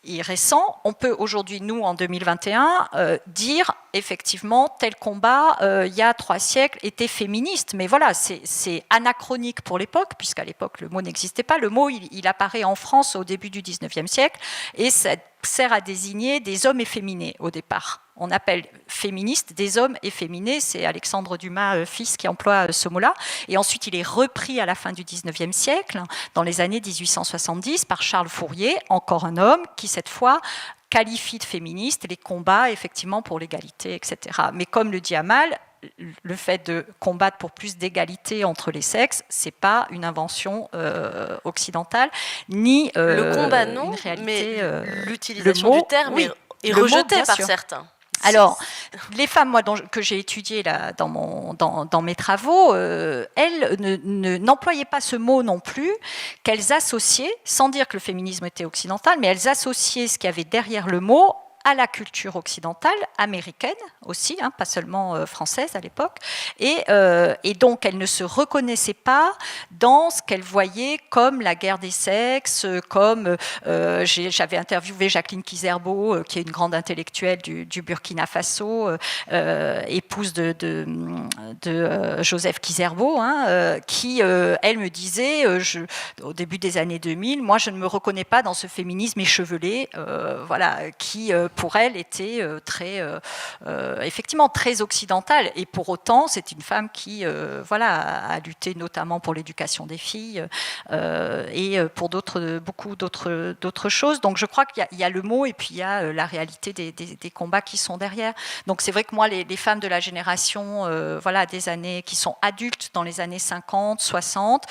C: est récent, on peut aujourd'hui, nous, en 2021, dire effectivement tel combat, il y a 3 siècles, était féministe. Mais voilà, c'est anachronique pour l'époque, puisqu'à l'époque, le mot n'existait pas. Le mot, il apparaît en France au début du 19e siècle, et ça sert à désigner des hommes efféminés au départ. On appelle féministes des hommes efféminés, c'est Alexandre Dumas, fils, qui emploie ce mot-là. Et ensuite, il est repris à la fin du 19e siècle, dans les années 1870, par Charles Fourier, encore un homme, qui cette fois qualifie de féministe les combats effectivement pour l'égalité, etc. Mais comme le dit Amal, le fait de combattre pour plus d'égalité entre les sexes, c'est pas une invention occidentale, ni
A: le combat non,
C: une réalité,
A: mais l'utilisation du terme est rejetée par certains.
C: Alors, les femmes, moi, que j'ai étudiées là, dans mes travaux, elles n'employaient pas ce mot non plus, qu'elles associaient, sans dire que le féminisme était occidental, mais elles associaient ce qu'il y avait derrière le mot à la culture occidentale, américaine aussi, hein, pas seulement française à l'époque, et donc elles ne se reconnaissaient pas dans ce qu'elles voyaient comme la guerre des sexes, comme j'avais interviewé Jacqueline Kizerbo, qui est une grande intellectuelle du Burkina Faso, épouse de Joseph Kizerbo, hein, qui, elle me disait, au début des années 2000, moi je ne me reconnais pas dans ce féminisme échevelé, voilà, qui pour elle était effectivement très occidentale, et pour autant c'est une femme qui a lutté notamment pour l'éducation des filles et pour beaucoup d'autres choses. Donc je crois qu'il y a le mot et puis il y a la réalité des combats qui sont derrière. Donc c'est vrai que moi les femmes de la génération des années qui sont adultes dans les années 50, 60,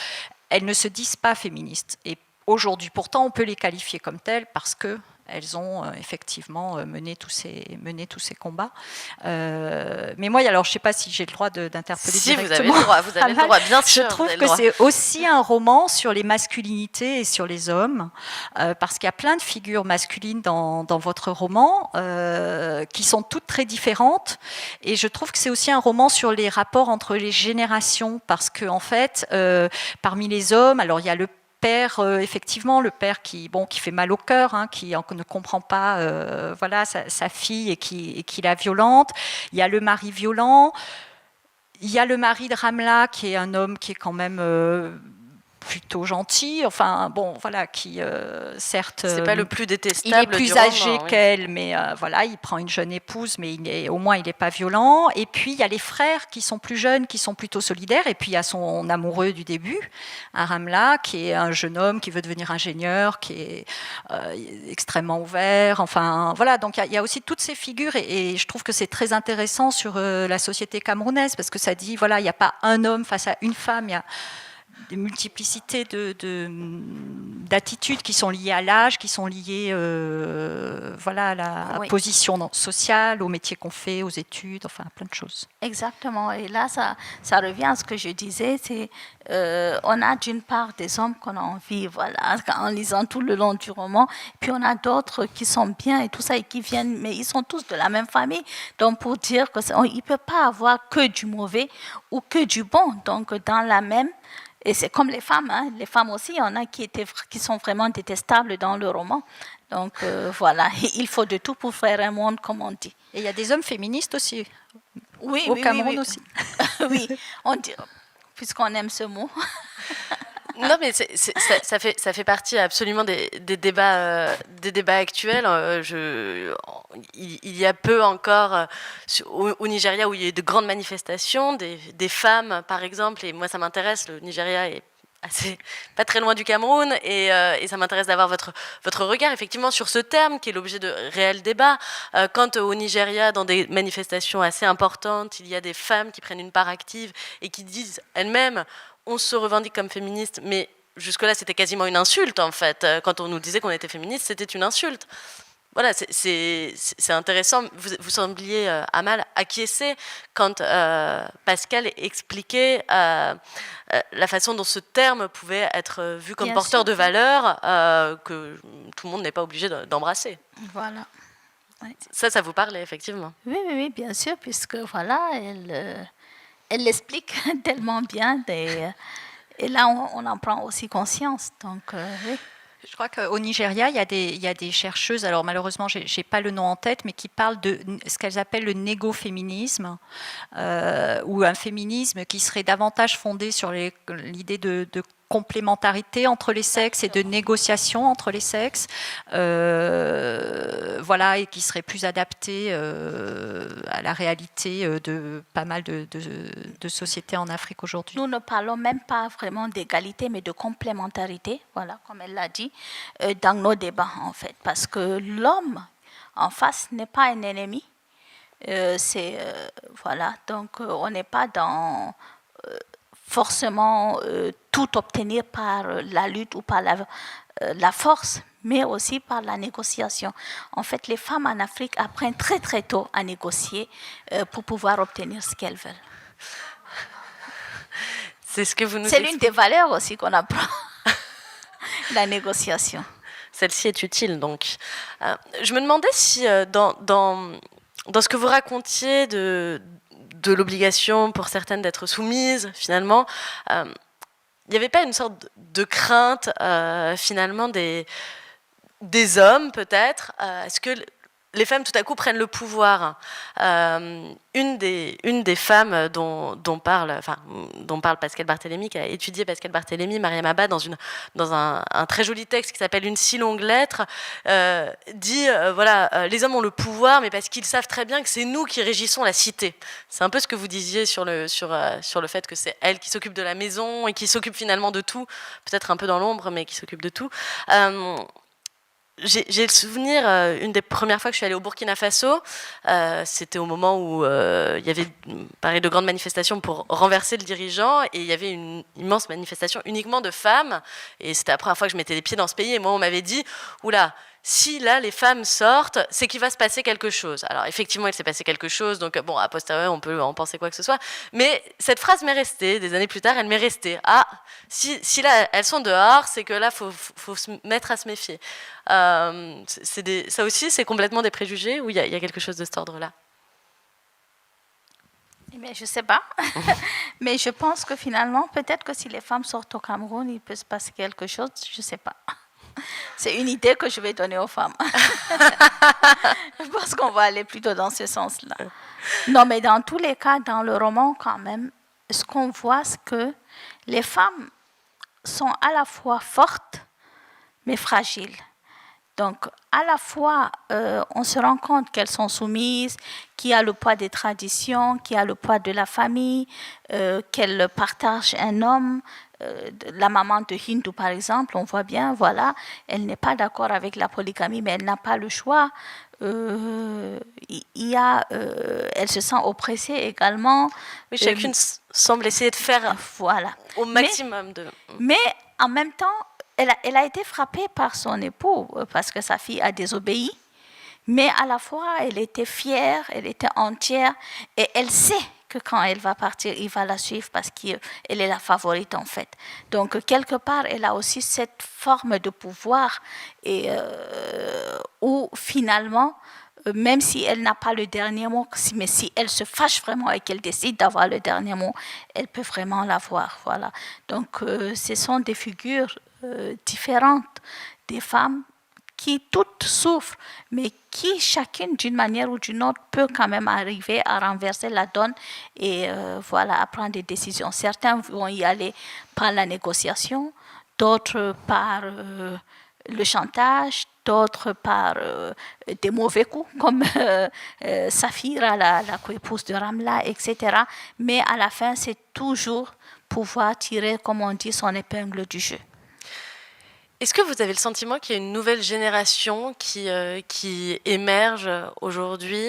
C: elles ne se disent pas féministes, et aujourd'hui pourtant on peut les qualifier comme telles parce que elles ont effectivement mené tous ces combats. Mais moi, alors je ne sais pas si j'ai le droit d'interpeller directement.
A: Si, vous avez le droit, bien sûr.
C: Je trouve que c'est aussi un roman sur les masculinités et sur les hommes, parce qu'il y a plein de figures masculines dans votre roman, qui sont toutes très différentes. Et je trouve que c'est aussi un roman sur les rapports entre les générations, parce qu'en fait, parmi les hommes, alors il y a le père, effectivement, le père qui fait mal au cœur, hein, qui ne comprend pas sa fille et qui la violente. Il y a le mari violent. Il y a le mari de Ramla, qui est un homme qui est quand même plutôt gentil, enfin bon, voilà, qui certes...
A: C'est pas le plus détestable.
C: Il est plus âgé qu'elle, mais voilà, il prend une jeune épouse, mais au moins il n'est pas violent. Et puis il y a les frères qui sont plus jeunes, qui sont plutôt solidaires. Et puis il y a son amoureux du début, Ramla, qui est un jeune homme qui veut devenir ingénieur, qui est extrêmement ouvert. Enfin voilà, donc il y a aussi toutes ces figures, et je trouve que c'est très intéressant sur la société camerounaise, parce que ça dit, voilà, il n'y a pas un homme face à une femme, il y a des multiplicités d'attitudes qui sont liées à l'âge, qui sont liées à la position sociale, au métier qu'on fait, aux études, enfin plein de choses.
B: Exactement. Et là, ça revient à ce que je disais. C'est on a d'une part des hommes qu'on a envie, voilà, en lisant tout le long du roman, puis on a d'autres qui sont bien et tout ça, et qui viennent, mais ils sont tous de la même famille. Donc pour dire qu'il ne peut pas avoir que du mauvais ou que du bon. Donc dans la même... Et c'est comme les femmes, hein. Les femmes aussi, il y en a qui sont vraiment détestables dans le roman. Donc voilà, il faut de tout pour faire un monde, comme on dit.
C: Et il y a des hommes féministes aussi,
B: au
C: Cameroun aussi.
B: Oui, on dit, puisqu'on aime ce mot.
A: Non, mais ça fait partie absolument des débats actuels. Il y a peu encore au Nigeria, où il y a eu de grandes manifestations, des femmes, par exemple, et moi ça m'intéresse, le Nigeria est pas très loin du Cameroun, et ça m'intéresse d'avoir votre regard effectivement sur ce terme qui est l'objet de réels débats. Quand au Nigeria, dans des manifestations assez importantes, il y a des femmes qui prennent une part active et qui disent elles-mêmes: on se revendique comme féministe, mais jusque-là, c'était quasiment une insulte, en fait. Quand on nous disait qu'on était féministe, c'était une insulte. Voilà, c'est intéressant. Vous sembliez, Amal, acquiescer quand Pascal expliquait la façon dont ce terme pouvait être vu comme porteur de valeur, que tout le monde n'est pas obligé d'embrasser.
B: Voilà. Oui.
A: Ça vous parlait, effectivement.
B: Oui, bien sûr, puisque voilà, elle l'explique tellement bien, et là on en prend aussi conscience. Donc oui.
C: Je crois qu'au Nigeria, il y a des chercheuses, alors malheureusement je n'ai pas le nom en tête, mais qui parlent de ce qu'elles appellent le négoféminisme, ou un féminisme qui serait davantage fondé sur l'idée de complémentarité entre les sexes et de négociation entre les sexes, voilà, et qui serait plus adapté à la réalité de pas mal de sociétés en Afrique aujourd'hui.
B: Nous ne parlons même pas vraiment d'égalité, mais de complémentarité, voilà, comme elle l'a dit, dans nos débats, en fait, parce que l'homme en face n'est pas un ennemi. Voilà, donc on n'est pas dans forcément tout obtenir par la lutte ou par la force, mais aussi par la négociation. En fait, les femmes en Afrique apprennent très très tôt à négocier pour pouvoir obtenir ce qu'elles veulent.
A: C'est ce que vous nous
B: C'est l'une des valeurs aussi qu'on apprend, la négociation.
A: Celle-ci est utile, donc. Je me demandais si dans ce que vous racontiez de l'obligation pour certaines d'être soumises, finalement, il n'y avait pas une sorte de crainte, finalement, des hommes, peut-être. Est-ce que les femmes, tout à coup, prennent le pouvoir? Une des femmes dont parle Pascal Barthélémy, qui a étudié Pascal Barthélémy, Mariam Abba, dans un très joli texte qui s'appelle « Une si longue lettre », dit voilà, les hommes ont le pouvoir, mais parce qu'ils savent très bien que c'est nous qui régissons la cité. C'est un peu ce que vous disiez sur le fait que c'est elle qui s'occupe de la maison et qui s'occupe finalement de tout, peut-être un peu dans l'ombre, mais qui s'occupe de tout. J'ai le souvenir, une des premières fois que je suis allée au Burkina Faso, c'était au moment où il y avait pareil, de grandes manifestations pour renverser le dirigeant, et il y avait une immense manifestation uniquement de femmes, et c'était la première fois que je mettais les pieds dans ce pays, et moi on m'avait dit « Oula, si là les femmes sortent, c'est qu'il va se passer quelque chose. Alors effectivement, il s'est passé quelque chose, donc bon, a posteriori, on peut en penser quoi que ce soit, mais cette phrase m'est restée, des années plus tard, elle m'est restée. Ah, si là, elles sont dehors, c'est que là, faut se mettre à se méfier. Ça aussi, c'est complètement des préjugés, ou il y a quelque chose de cet ordre-là?
B: Mais je ne sais pas. Mais je pense que finalement, peut-être que si les femmes sortent au Cameroun, il peut se passer quelque chose, je ne sais pas. C'est une idée que je vais donner aux femmes. Je pense qu'on va aller plutôt dans ce sens-là. Non, mais dans tous les cas, dans le roman, quand même, ce qu'on voit, c'est que les femmes sont à la fois fortes, mais fragiles. Donc, à la fois, on se rend compte qu'elles sont soumises, qu'il y a le poids des traditions, qu'il y a le poids de la famille, qu'elles partagent un homme. La maman de Hindu, par exemple, on voit bien, voilà, elle n'est pas d'accord avec la polygamie, mais elle n'a pas le choix. Elle se sent oppressée également.
A: Oui, chacune semble essayer de faire
B: voilà.
A: au maximum.
B: Mais en même temps, elle a été frappée par son époux parce que sa fille a désobéi, mais à la fois, elle était fière, elle était entière, et elle sait que quand elle va partir, il va la suivre parce qu'elle est la favorite en fait. Donc, quelque part, elle a aussi cette forme de pouvoir et, où finalement, même si elle n'a pas le dernier mot, mais si elle se fâche vraiment et qu'elle décide d'avoir le dernier mot, elle peut vraiment l'avoir. Voilà. Donc, ce sont des figures différentes des femmes qui toutes souffrent, mais qui chacune d'une manière ou d'une autre peut quand même arriver à renverser la donne et voilà, à prendre des décisions. Certains vont y aller par la négociation, d'autres par le chantage, d'autres par des mauvais coups, comme Safira, la coépouse de Ramla, etc. Mais à la fin, c'est toujours pouvoir tirer, comme on dit, son épingle du jeu.
A: Est-ce que vous avez le sentiment qu'il y a une nouvelle génération qui émerge aujourd'hui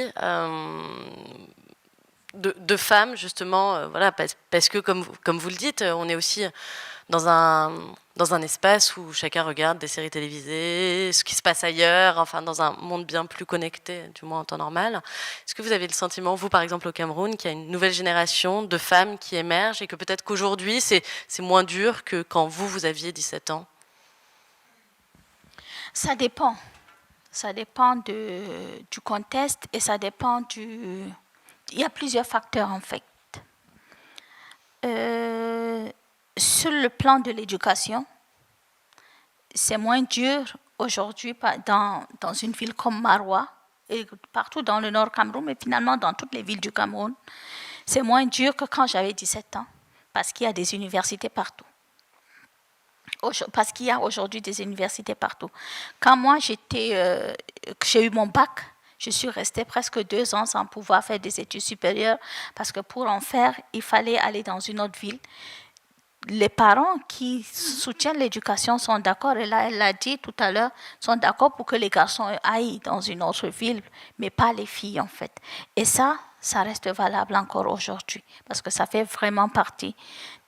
A: de femmes, justement, voilà, parce que, comme vous le dites, on est aussi dans un espace où chacun regarde des séries télévisées, ce qui se passe ailleurs, enfin, dans un monde bien plus connecté, du moins en temps normal. Est-ce que vous avez le sentiment, vous, par exemple, au Cameroun, qu'il y a une nouvelle génération de femmes qui émergent et que peut-être qu'aujourd'hui, c'est moins dur que quand vous aviez 17 ans?
B: Ça dépend. Ça dépend du contexte et ça dépend du... Il y a plusieurs facteurs en fait. Sur le plan de l'éducation, c'est moins dur aujourd'hui dans une ville comme Maroua et partout dans le nord Cameroun, mais finalement dans toutes les villes du Cameroun, c'est moins dur que quand j'avais 17 ans parce qu'il y a des universités partout. Parce qu'il y a aujourd'hui des universités partout. Quand moi, j'ai eu mon bac, je suis restée presque 2 ans sans pouvoir faire des études supérieures parce que pour en faire, il fallait aller dans une autre ville. Les parents qui soutiennent l'éducation sont d'accord, et là, elle l'a dit tout à l'heure, sont d'accord pour que les garçons aillent dans une autre ville, mais pas les filles en fait. Et ça reste valable encore aujourd'hui, parce que ça fait vraiment partie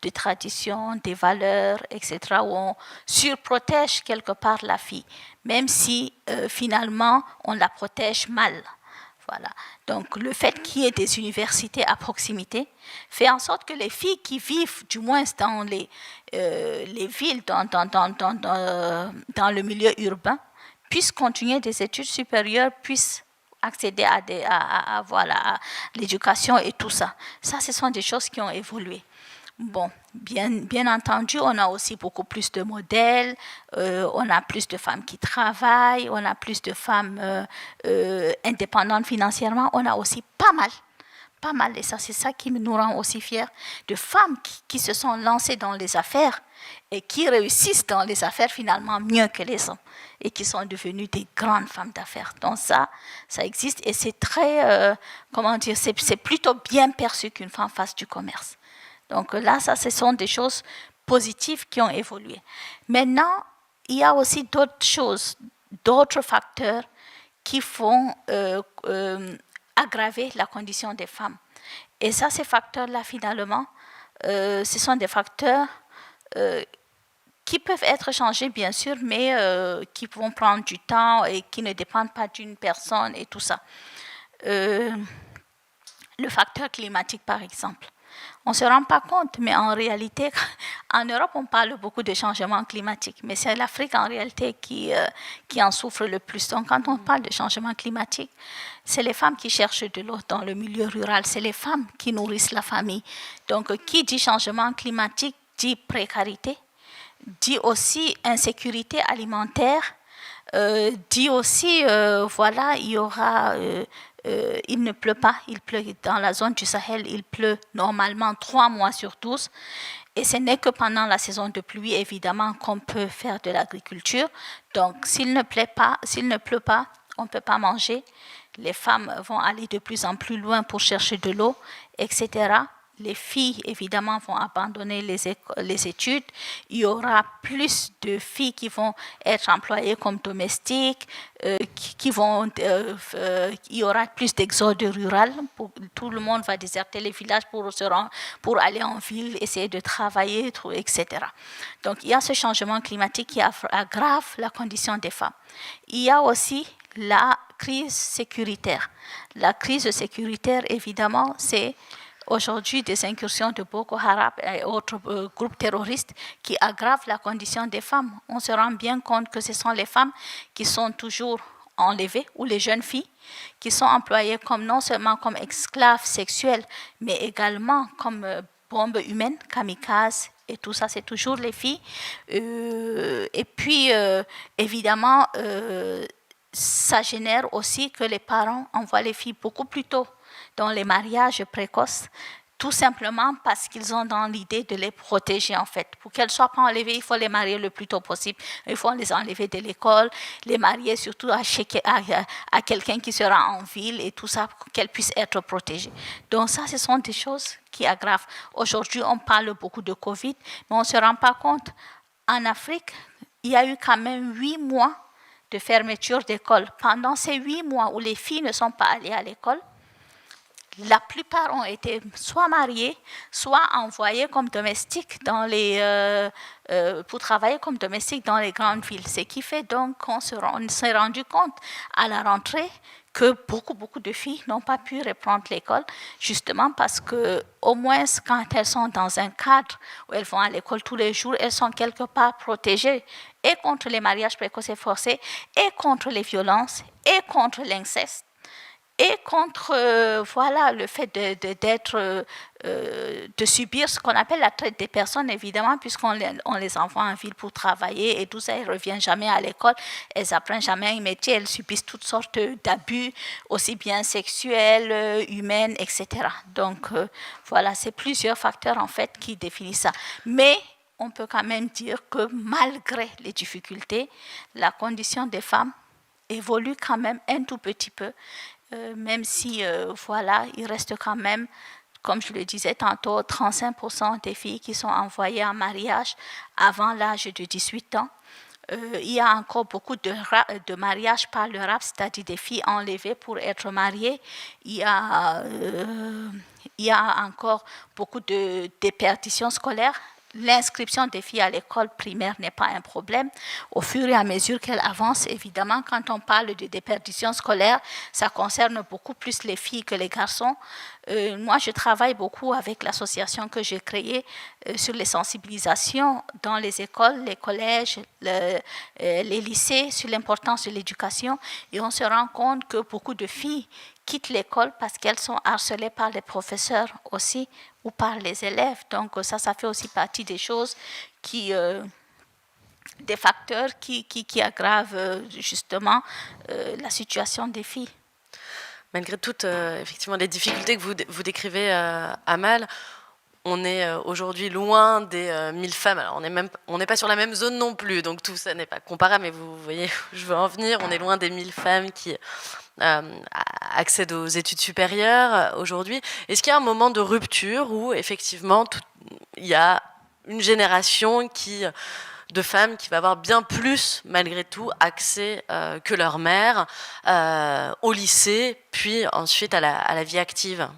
B: des traditions, des valeurs, etc., où on surprotège quelque part la fille, même si finalement on la protège mal. Voilà. Donc le fait qu'il y ait des universités à proximité fait en sorte que les filles qui vivent, du moins dans les villes, dans le milieu urbain, puissent continuer des études supérieures, puissent accéder à l'éducation et tout ça. Ça, ce sont des choses qui ont évolué. Bon, bien entendu, on a aussi beaucoup plus de modèles, on a plus de femmes qui travaillent, on a plus de femmes indépendantes financièrement, on a aussi pas mal, et ça, c'est ça qui nous rend aussi fiers, de femmes qui se sont lancées dans les affaires et qui réussissent dans les affaires finalement mieux que les hommes et qui sont devenues des grandes femmes d'affaires. Donc ça existe et c'est très, c'est plutôt bien perçu qu'une femme fasse du commerce. Donc là, ça, ce sont des choses positives qui ont évolué. Maintenant, il y a aussi d'autres choses, d'autres facteurs qui font aggraver la condition des femmes. Et ça, ces facteurs-là, finalement, ce sont des facteurs qui peuvent être changées, bien sûr, mais qui vont prendre du temps et qui ne dépendent pas d'une personne et tout ça. Le facteur climatique, par exemple. On ne se rend pas compte, mais en réalité, en Europe, on parle beaucoup de changement climatique, mais c'est l'Afrique en réalité qui en souffre le plus. Donc, quand on parle de changement climatique, c'est les femmes qui cherchent de l'eau dans le milieu rural, c'est les femmes qui nourrissent la famille. Donc, qui dit changement climatique dit précarité, dit aussi insécurité alimentaire, dit aussi, voilà, il y aura... il ne pleut pas, il pleut dans la zone du Sahel, il pleut normalement 3 mois sur 12. Et ce n'est que pendant la saison de pluie, évidemment, qu'on peut faire de l'agriculture. Donc, s'il ne pleut pas, on ne peut pas manger. Les femmes vont aller de plus en plus loin pour chercher de l'eau, etc. Les filles, évidemment, vont abandonner les études. Il y aura plus de filles qui vont être employées comme domestiques, il y aura plus d'exode rural. Tout le monde va déserter les villages pour aller en ville, essayer de travailler, etc. Donc, il y a ce changement climatique qui aggrave la condition des femmes. Il y a aussi la crise sécuritaire. La crise sécuritaire, évidemment, c'est aujourd'hui des incursions de Boko Haram et autres groupes terroristes qui aggravent la condition des femmes. On se rend bien compte que ce sont les femmes qui sont toujours enlevées, ou les jeunes filles qui sont employées non seulement comme esclaves sexuelles, mais également comme bombes humaines, kamikazes, et tout ça, c'est toujours les filles. Et puis, évidemment, ça génère aussi que les parents envoient les filles beaucoup plus tôt dans les mariages précoces, tout simplement parce qu'ils ont dans l'idée de les protéger, en fait. Pour qu'elles ne soient pas enlevées, il faut les marier le plus tôt possible. Il faut les enlever de l'école, les marier surtout à quelqu'un qui sera en ville et tout ça, pour qu'elles puissent être protégées. Donc ça, ce sont des choses qui aggravent. Aujourd'hui, on parle beaucoup de Covid, mais on ne se rend pas compte. En Afrique, il y a eu quand même 8 mois de fermeture d'école. Pendant ces 8 mois où les filles ne sont pas allées à l'école, la plupart ont été soit mariées, soit envoyées comme domestiques pour travailler comme domestiques dans les grandes villes. Ce qui fait donc qu'on s'est rendu compte à la rentrée que beaucoup de filles n'ont pas pu reprendre l'école, justement parce que, au moins quand elles sont dans un cadre où elles vont à l'école tous les jours, elles sont quelque part protégées et contre les mariages précoces et forcés, et contre les violences, et contre l'inceste, et contre voilà, le fait de subir ce qu'on appelle la traite des personnes, évidemment, puisqu'on les envoie en ville pour travailler et tout ça, elles ne reviennent jamais à l'école, elles n'apprennent jamais un métier, elles subissent toutes sortes d'abus, aussi bien sexuels, humains, etc. Donc voilà, c'est plusieurs facteurs en fait qui définissent ça. Mais on peut quand même dire que malgré les difficultés, la condition des femmes évolue quand même un tout petit peu. Même si, voilà, il reste quand même, comme je le disais tantôt, 35% des filles qui sont envoyées en mariage avant l'âge de 18 ans. Il y a encore beaucoup de mariages par le rap, c'est-à-dire des filles enlevées pour être mariées. Il y a encore beaucoup de déperditions scolaires. L'inscription des filles à l'école primaire n'est pas un problème. Au fur et à mesure qu'elles avancent, évidemment, quand on parle de déperdition scolaire, ça concerne beaucoup plus les filles que les garçons. Moi, je travaille beaucoup avec l'association que j'ai créée sur les sensibilisations dans les écoles, les collèges, les lycées, sur l'importance de l'éducation. Et on se rend compte que beaucoup de filles quittent l'école parce qu'elles sont harcelées par les professeurs aussi, ou par les élèves. Donc ça fait aussi partie des choses des facteurs qui aggravent justement la situation des filles.
A: Malgré toutes effectivement les difficultés que vous décrivez, Amal, on est aujourd'hui loin des 1000 femmes. Alors on n'est pas sur la même zone non plus, donc tout ça n'est pas comparable, mais vous voyez où je veux en venir. On est loin des 1000 femmes qui accèdent aux études supérieures aujourd'hui. Est-ce qu'il y a un moment de rupture où effectivement il y a une génération de femmes qui va avoir bien plus, malgré tout, accès que leur mère au lycée, puis ensuite à la vie active?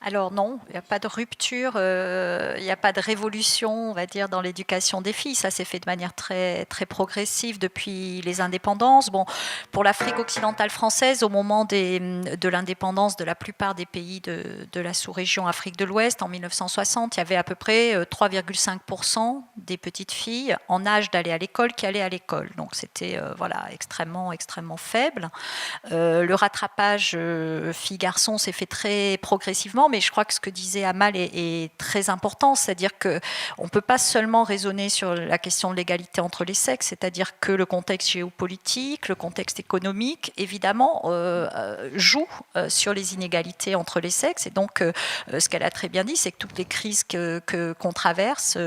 C: Alors non, il n'y a pas de rupture, il n'y a pas de révolution, on va dire, dans l'éducation des filles. Ça s'est fait de manière très, très progressive depuis les indépendances. Bon, pour l'Afrique occidentale française, au moment de l'indépendance de la plupart des pays de la sous-région Afrique de l'Ouest, en 1960, il y avait à peu près 3,5% des petites filles en âge d'aller à l'école qui allaient à l'école. Donc c'était voilà, extrêmement, extrêmement faible. Le rattrapage filles-garçons s'est fait très progressivement, mais je crois que ce que disait Amal est très important, c'est-à-dire qu'on ne peut pas seulement raisonner sur la question de l'égalité entre les sexes, c'est-à-dire que le contexte géopolitique, le contexte économique, évidemment, joue sur les inégalités entre les sexes. Et donc, ce qu'elle a très bien dit, c'est que toutes les crises qu'on traverse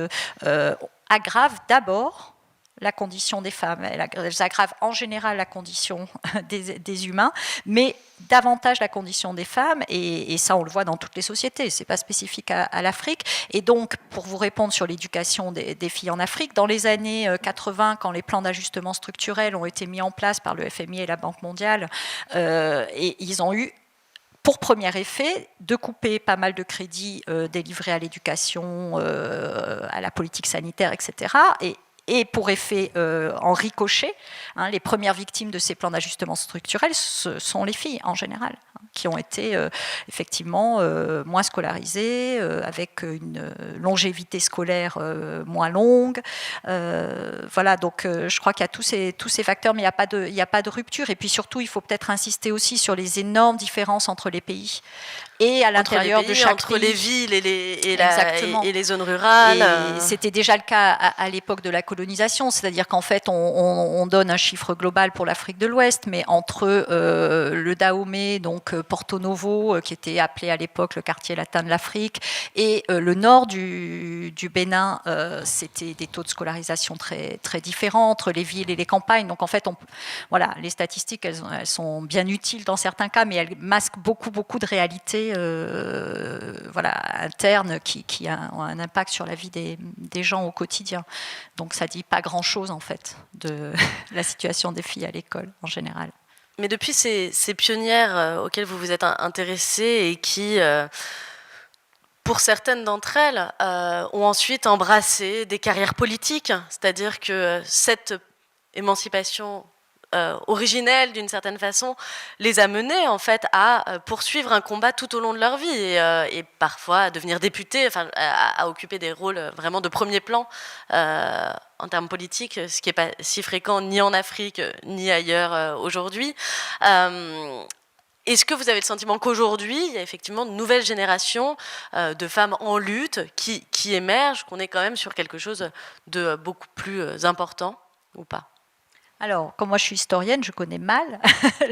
C: aggravent d'abord la condition des femmes. Elles aggravent en général la condition des humains, mais davantage la condition des femmes, et ça on le voit dans toutes les sociétés, c'est pas spécifique à l'Afrique. Et donc, pour vous répondre sur l'éducation des filles en Afrique, dans les années 80, quand les plans d'ajustement structurel ont été mis en place par le FMI et la Banque mondiale, et ils ont eu pour premier effet de couper pas mal de crédits délivrés à l'éducation, à la politique sanitaire, etc., et pour effet en ricochet, les premières victimes de ces plans d'ajustement structurel, ce sont les filles en général, qui ont été effectivement moins scolarisées, avec une longévité scolaire moins longue. Voilà, donc je crois qu'il y a tous ces facteurs, mais il n'y a pas de rupture. Et puis surtout, il faut peut-être insister aussi sur les énormes différences entre les pays. Et à l'intérieur de chaque
A: entre
C: pays.
A: les villes et les zones rurales.
C: Et c'était déjà le cas à l'époque de la colonisation, c'est-à-dire qu'en fait, on donne un chiffre global pour l'Afrique de l'Ouest, mais entre le Dahomey, donc Porto Novo, qui était appelé à l'époque le quartier latin de l'Afrique, et le nord du Bénin, c'était des taux de scolarisation très, très différents entre les villes et les campagnes. Donc en fait, voilà, les statistiques, elles sont bien utiles dans certains cas, mais elles masquent beaucoup, beaucoup de réalités voilà, internes qui ont un impact sur la vie des gens au quotidien. Donc ça ne dit pas grand-chose en fait de la situation des filles à l'école en général.
A: Mais depuis ces pionnières auxquelles vous vous êtes intéressés et qui, pour certaines d'entre elles, ont ensuite embrassé des carrières politiques, c'est-à-dire que cette émancipation originelle d'une certaine façon les a menées en fait à poursuivre un combat tout au long de leur vie et parfois à devenir députés, enfin à occuper des rôles vraiment de premier plan en termes politiques, ce qui n'est pas si fréquent ni en Afrique ni ailleurs aujourd'hui. Est-ce que vous avez le sentiment qu'aujourd'hui, il y a effectivement de nouvelles générations de femmes en lutte qui émergent, qu'on est quand même sur quelque chose de beaucoup plus important ou pas ?
C: Alors, comme moi je suis historienne, je connais mal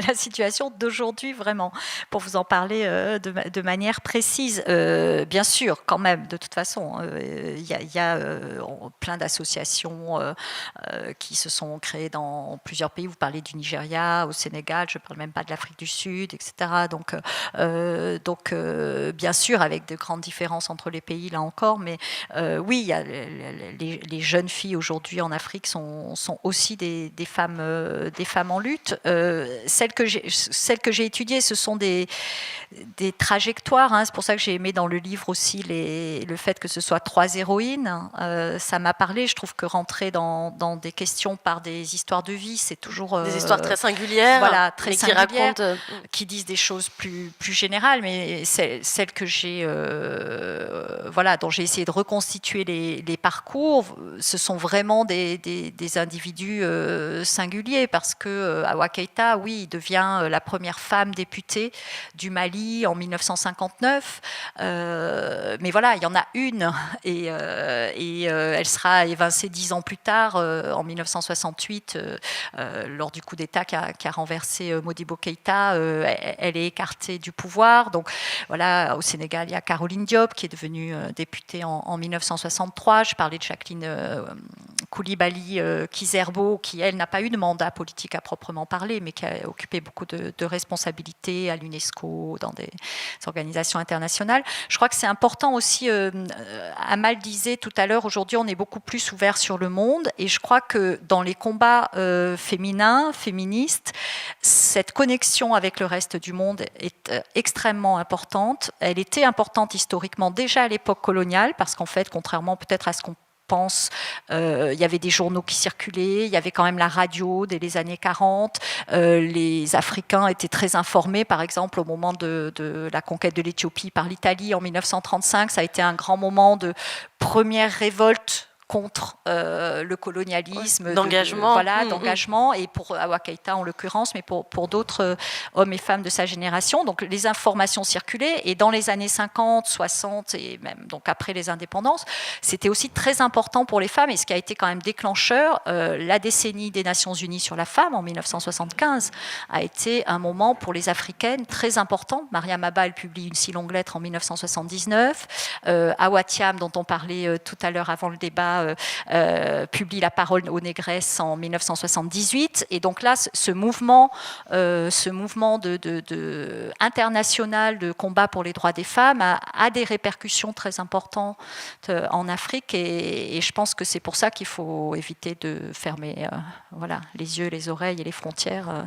C: la situation d'aujourd'hui vraiment, pour vous en parler de manière précise. Bien sûr, quand même, de toute façon, il y a plein d'associations qui se sont créées dans plusieurs pays. Vous parlez du Nigeria, au Sénégal, je ne parle même pas de l'Afrique du Sud, etc. Donc bien sûr, avec de grandes différences entre les pays, là encore, mais oui, il y a les jeunes filles aujourd'hui en Afrique sont aussi des femmes en lutte. Celles que j'ai étudiées, ce sont des trajectoires. C'est pour ça que j'ai aimé dans le livre aussi le fait que ce soit 3 héroïnes. Ça m'a parlé. Je trouve que rentrer dans des questions par des histoires de vie, c'est toujours...
A: des histoires très singulières,
C: voilà, très singulières,
A: qui racontent...
C: qui disent des choses plus générales, mais celles que j'ai... voilà, dont j'ai essayé de reconstituer les parcours, ce sont vraiment des individus singuliers, parce que Awa Keïta, oui, il devient la première femme députée du Mali en 1959, mais voilà, il y en a une, et elle sera évincée 10 ans plus tard, en 1968, lors du coup d'État qui a renversé Modibo Keïta. Elle est écartée du pouvoir. Donc voilà, au Sénégal, il y a Caroline Diop qui est devenue députée en 1963. Je parlais de Jacqueline Koulibaly Kizerbo, qui, elle, n'a pas eu de mandat politique à proprement parler, mais qui a occupé beaucoup de responsabilités à l'UNESCO, dans des organisations internationales. Je crois que c'est important aussi, Amal disait tout à l'heure, aujourd'hui, on est beaucoup plus ouvert sur le monde, et je crois que dans les combats féminins, féministes, cette connexion avec le reste du monde est extrêmement importante. Elle était importante historiquement déjà à l'époque coloniale, parce qu'en fait, contrairement peut-être à ce qu'on pense, il y avait des journaux qui circulaient, il y avait quand même la radio dès les années 40, les Africains étaient très informés, par exemple au moment de la conquête de l'Éthiopie par l'Italie en 1935, ça a été un grand moment de première révolte contre le colonialisme,
A: d'engagement,
C: d'engagement, et pour Awa Keïta en l'occurrence, mais pour d'autres hommes et femmes de sa génération. Donc les informations circulaient, et dans les années 50, 60 et même donc après les indépendances, c'était aussi très important pour les femmes, et ce qui a été quand même déclencheur, la décennie des Nations Unies sur la femme en 1975 a été un moment pour les Africaines très important. Mariam Abba, elle publie une si longue lettre en 1979. Awa Thiam, dont on parlait tout à l'heure avant le débat, publie La parole aux négresses en 1978, et donc là ce mouvement international de combat pour les droits des femmes a des répercussions très importantes en Afrique, et je pense que c'est pour ça qu'il faut éviter de fermer les yeux, les oreilles et les frontières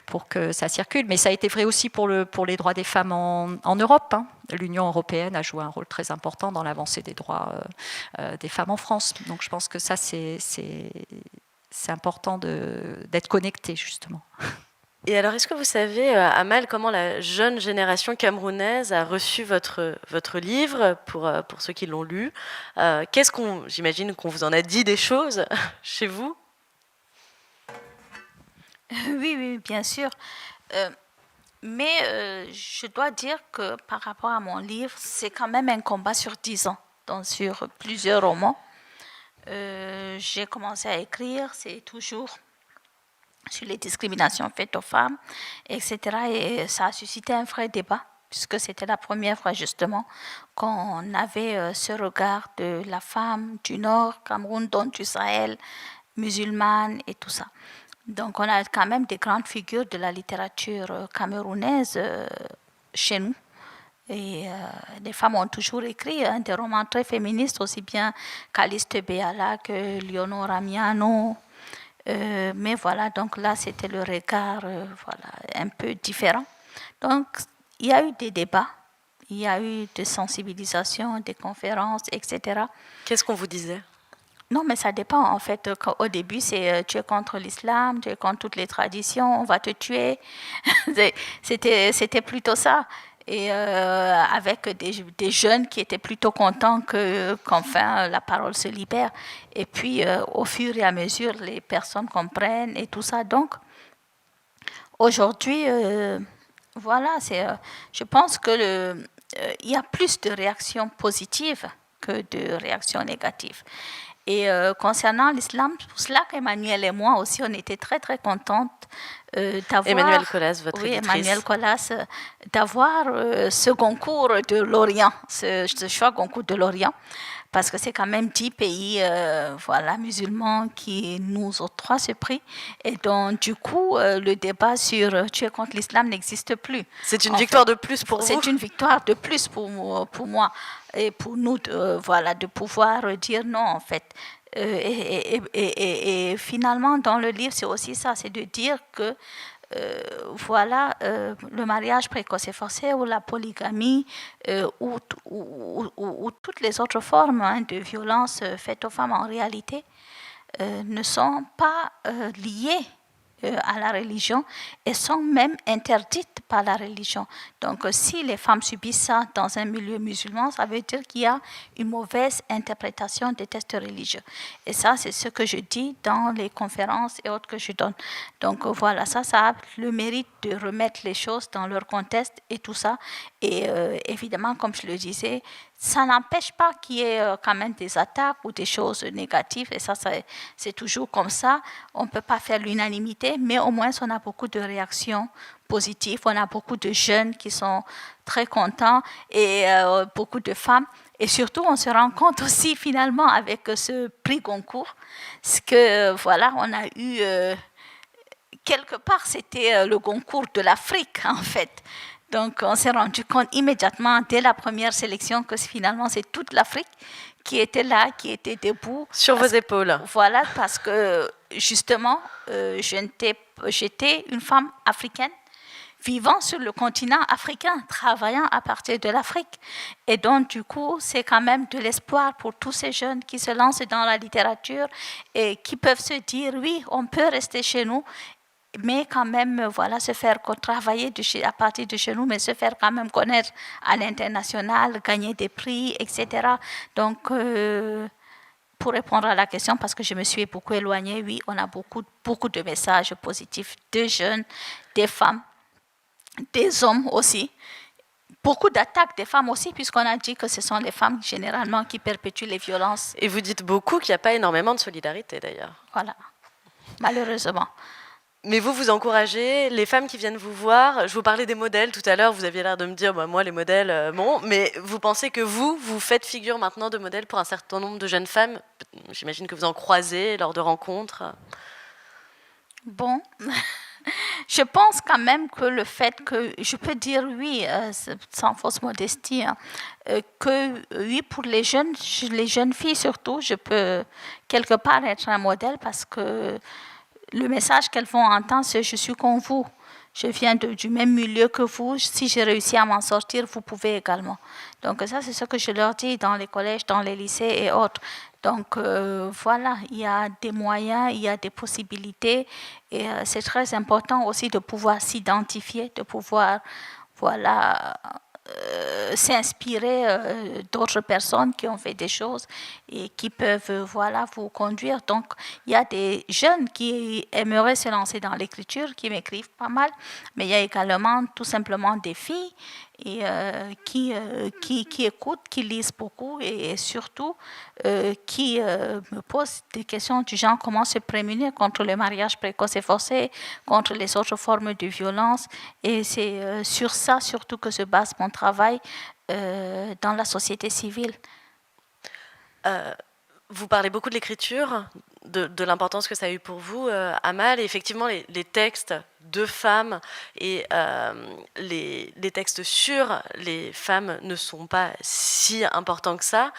C: pour que ça circule. Mais ça a été vrai aussi pour les droits des femmes en Europe, hein. L'Union européenne a joué un rôle très important dans l'avancée des droits des femmes en France. Donc je pense que ça, c'est important d'être connecté, justement.
A: Et alors, est-ce que vous savez, Amal, comment la jeune génération camerounaise a reçu votre livre, pour ceux qui l'ont lu? J'imagine qu'on vous en a dit des choses chez vous?
B: Oui, bien sûr. Mais je dois dire que par rapport à mon livre, c'est quand même un combat sur 10 ans, donc sur plusieurs romans. J'ai commencé à écrire, c'est toujours sur les discriminations faites aux femmes, etc. Et ça a suscité un vrai débat, puisque c'était la première fois justement qu'on avait ce regard de la femme du Nord, Cameroun, donc du Sahel, musulmane et tout ça. Donc, on a quand même des grandes figures de la littérature camerounaise chez nous. Et les femmes ont toujours écrit des romans très féministes, aussi bien Caliste Béala que Leonora Miano. Mais voilà, donc là, c'était le regard un peu différent. Donc, il y a eu des débats, il y a eu des sensibilisations, des conférences, etc.
A: Qu'est-ce qu'on vous disait ?
B: Non, mais ça dépend. En fait, au début, c'est tu es contre l'islam, tu es contre toutes les traditions, on va te tuer. C'était plutôt ça. Et avec des jeunes qui étaient plutôt contents qu'enfin la parole se libère. Et puis, au fur et à mesure, les personnes comprennent et tout ça. Donc, aujourd'hui, je pense que il y a plus de réactions positives que de réactions négatives. Et concernant l'islam, pour cela qu'Emmanuel et moi aussi, on était très, très contentes d'avoir...
A: Emmanuel Colas, votre éditrice.
B: Emmanuel Colas, d'avoir ce concours de l'Orient, ce choix concours de l'Orient, parce que c'est quand même 10 pays musulmans qui nous octroient ce prix. Et donc, du coup, le débat sur tu es contre l'islam n'existe plus.
A: C'est une victoire de plus pour vous.
B: C'est une victoire de plus pour moi. Et pour nous, de pouvoir dire non, en fait. Et finalement, dans le livre, c'est aussi ça, c'est de dire que le mariage précoce et forcé ou la polygamie ou toutes les autres formes de violence faites aux femmes en réalité ne sont pas liées à la religion et sont même interdites par la religion. Donc, si les femmes subissent ça dans un milieu musulman, ça veut dire qu'il y a une mauvaise interprétation des textes religieux. Et ça, c'est ce que je dis dans les conférences et autres que je donne. Donc, voilà, ça a le mérite de remettre les choses dans leur contexte et tout ça. Et évidemment, comme je le disais, ça n'empêche pas qu'il y ait quand même des attaques ou des choses négatives. Et ça, c'est toujours comme ça. On ne peut pas faire l'unanimité, mais au moins, on a beaucoup de réactions positives. On a beaucoup de jeunes qui sont très contents et beaucoup de femmes. Et surtout, on se rend compte aussi finalement avec ce prix Goncourt, ce que voilà, on a eu quelque part, c'était le Goncourt de l'Afrique en fait. Donc, on s'est rendu compte immédiatement dès la première sélection que finalement c'est toute l'Afrique qui était là, qui était debout.
A: Sur vos épaules.
B: Voilà, parce que justement, j'étais une femme africaine vivant sur le continent africain, travaillant à partir de l'Afrique. Et donc, du coup, c'est quand même de l'espoir pour tous ces jeunes qui se lancent dans la littérature et qui peuvent se dire, oui, on peut rester chez nous, mais quand même, voilà, se faire travailler à partir de chez nous, mais se faire quand même connaître à l'international, gagner des prix, etc. Donc, pour répondre à la question, parce que je me suis beaucoup éloignée, oui, on a beaucoup de messages positifs des jeunes, des femmes, des hommes aussi. Beaucoup d'attaques des femmes aussi, puisqu'on a dit que ce sont les femmes généralement qui perpétuent les violences.
A: Et vous dites beaucoup qu'il n'y a pas énormément de solidarité d'ailleurs.
B: Voilà, malheureusement.
A: Mais vous encouragez les femmes qui viennent vous voir. Je vous parlais des modèles tout à l'heure, vous aviez l'air de me dire, bah, moi les modèles, bon, mais vous pensez que vous faites figure maintenant de modèle pour un certain nombre de jeunes femmes. J'imagine que vous en croisez lors de rencontres.
B: Bon, je pense quand même que le fait que, je peux dire oui, sans fausse modestie, hein, que oui, pour les jeunes filles surtout, je peux quelque part être un modèle parce que le message qu'elles vont entendre, c'est « je suis comme vous, je viens du même milieu que vous, si j'ai réussi à m'en sortir, vous pouvez également ». Donc ça, c'est ce que je leur dis dans les collèges, dans les lycées et autres. Donc voilà, il y a des moyens, il y a des possibilités et c'est très important aussi de pouvoir s'identifier, de pouvoir voilà, s'inspirer d'autres personnes qui ont fait des choses et qui peuvent voilà, vous conduire. Donc, il y a des jeunes qui aimeraient se lancer dans l'écriture, qui m'écrivent pas mal, mais il y a également tout simplement des filles et, qui écoutent, qui lisent beaucoup et surtout qui me posent des questions du genre comment se prémunir contre le mariage précoce et forcé, contre les autres formes de violence. Et c'est sur ça surtout que se base mon travail dans la société civile.
A: Vous parlez beaucoup de l'écriture, de l'importance que ça a eu pour vous, Amal. Et effectivement, les textes de femmes et les textes sur les femmes ne sont pas si importants que ça.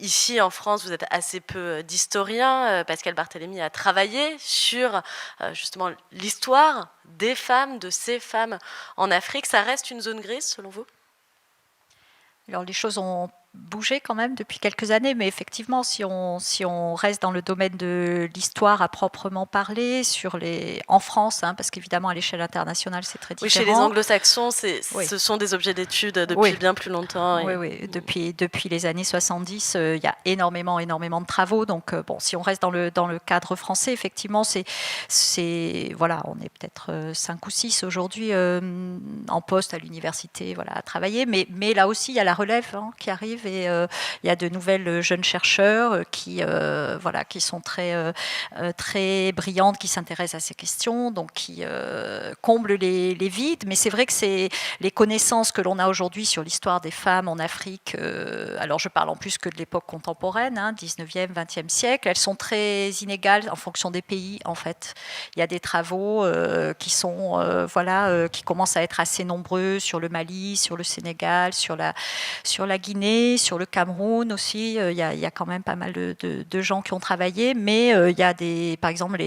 A: Ici, en France, vous êtes assez peu d'historiens. Pascal Barthélémy a travaillé sur justement l'histoire des femmes, de ces femmes en Afrique. Ça reste une zone grise, selon vous ?
C: Alors, les choses ont bougé quand même depuis quelques années, mais effectivement, si on reste dans le domaine de l'histoire à proprement parler, en France, hein, parce qu'évidemment à l'échelle internationale c'est très différent.
A: Oui, chez les anglo-saxons, ce sont des objets d'étude depuis bien plus longtemps.
C: Oui. Depuis les années 70, il y a énormément de travaux. Donc bon, si on reste dans le cadre français, effectivement, voilà, on est peut-être 5 ou 6 aujourd'hui en poste à l'université, voilà, à travailler, mais là aussi il y a la relève qui arrive. Et il y a de nouvelles jeunes chercheurs qui sont très brillantes, qui s'intéressent à ces questions, donc qui comblent les vides. Mais c'est vrai que c'est les connaissances que l'on a aujourd'hui sur l'histoire des femmes en Afrique, alors je parle en plus que de l'époque contemporaine, 19e, 20e siècle, elles sont très inégales en fonction des pays, en fait. Il y a des travaux qui commencent à être assez nombreux sur le Mali, sur le Sénégal, sur la Guinée, sur le Cameroun aussi, il y a quand même pas mal de gens qui ont travaillé, mais il y a par exemple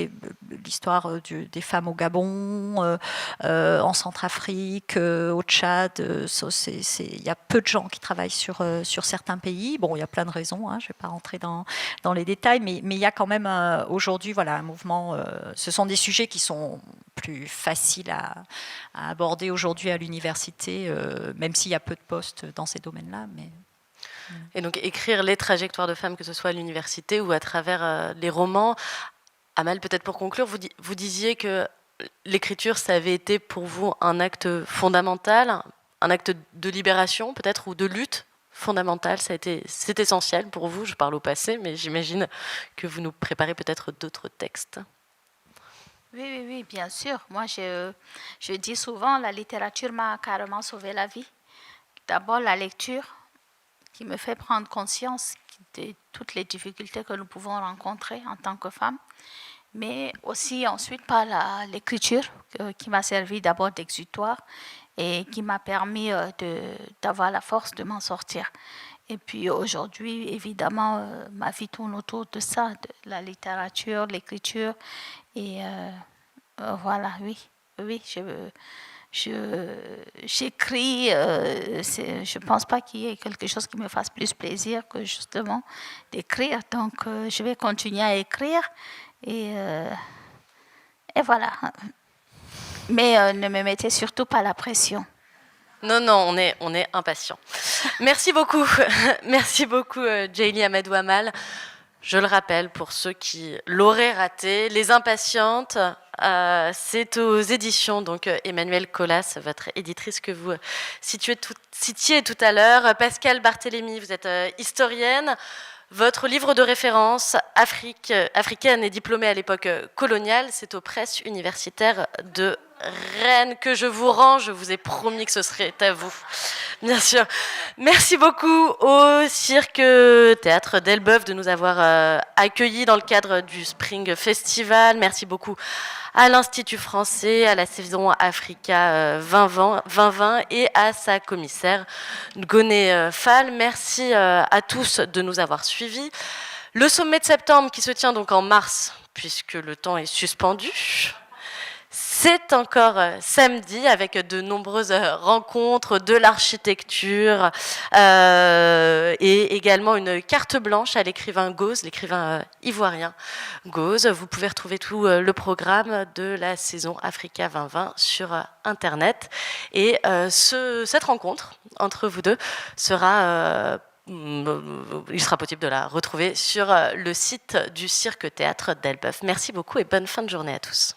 C: l'histoire des femmes au Gabon, en Centrafrique, au Tchad, il y a peu de gens qui travaillent sur certains pays. Bon, il y a plein de raisons, je ne vais pas rentrer dans les détails, mais il y a quand même aujourd'hui un mouvement, ce sont des sujets qui sont plus faciles à aborder aujourd'hui à l'université, même s'il y a peu de postes dans ces domaines-là.
A: Et donc écrire les trajectoires de femmes, que ce soit à l'université ou à travers les romans. Amal, peut-être pour conclure, vous disiez que l'écriture, ça avait été pour vous un acte fondamental, un acte de libération peut-être, ou de lutte fondamentale. C'est essentiel pour vous, je parle au passé, mais j'imagine que vous nous préparez peut-être d'autres textes.
B: Oui, bien sûr. Moi, je dis souvent, la littérature m'a carrément sauvé la vie. D'abord, la lecture. qui me fait prendre conscience de toutes les difficultés que nous pouvons rencontrer en tant que femmes, mais aussi ensuite par l'écriture qui m'a servi d'abord d'exutoire et qui m'a permis d'avoir la force de m'en sortir. Et puis aujourd'hui, évidemment, ma vie tourne autour de ça, de la littérature, l'écriture. Et voilà, oui, j'écris. Je ne pense pas qu'il y ait quelque chose qui me fasse plus plaisir que justement d'écrire. Donc, je vais continuer à écrire. Et voilà. Mais ne me mettez surtout pas la pression.
A: Non, on est impatients. Merci beaucoup. Merci beaucoup, Djaïli Amadou Amal. Je le rappelle, pour ceux qui l'auraient raté, Les Impatientes, c'est aux éditions, donc Emmanuelle Colas, votre éditrice que vous citiez tout à l'heure. Pascale Barthélémy, vous êtes historienne. Votre livre de référence, africaine et diplômée à l'époque coloniale, c'est aux presses universitaires de Rennes que je vous rends. Je vous ai promis que ce serait à vous, bien sûr. Merci beaucoup au Cirque Théâtre d'Elbeuf de nous avoir accueillis dans le cadre du Spring Festival. Merci beaucoup à l'Institut français, à la saison Africa 2020 et à sa commissaire Ngoné Fall. Merci à tous de nous avoir suivis. Le sommet de septembre qui se tient donc en mars, puisque le temps est suspendu, c'est encore samedi avec de nombreuses rencontres, de l'architecture et également une carte blanche à l'écrivain Gauze, l'écrivain ivoirien Gauze. Vous pouvez retrouver tout le programme de la saison Africa 2020 sur Internet. Et cette rencontre entre vous deux sera... il sera possible de la retrouver sur le site du Cirque Théâtre d'Elbeuf. Merci beaucoup et bonne fin de journée à tous.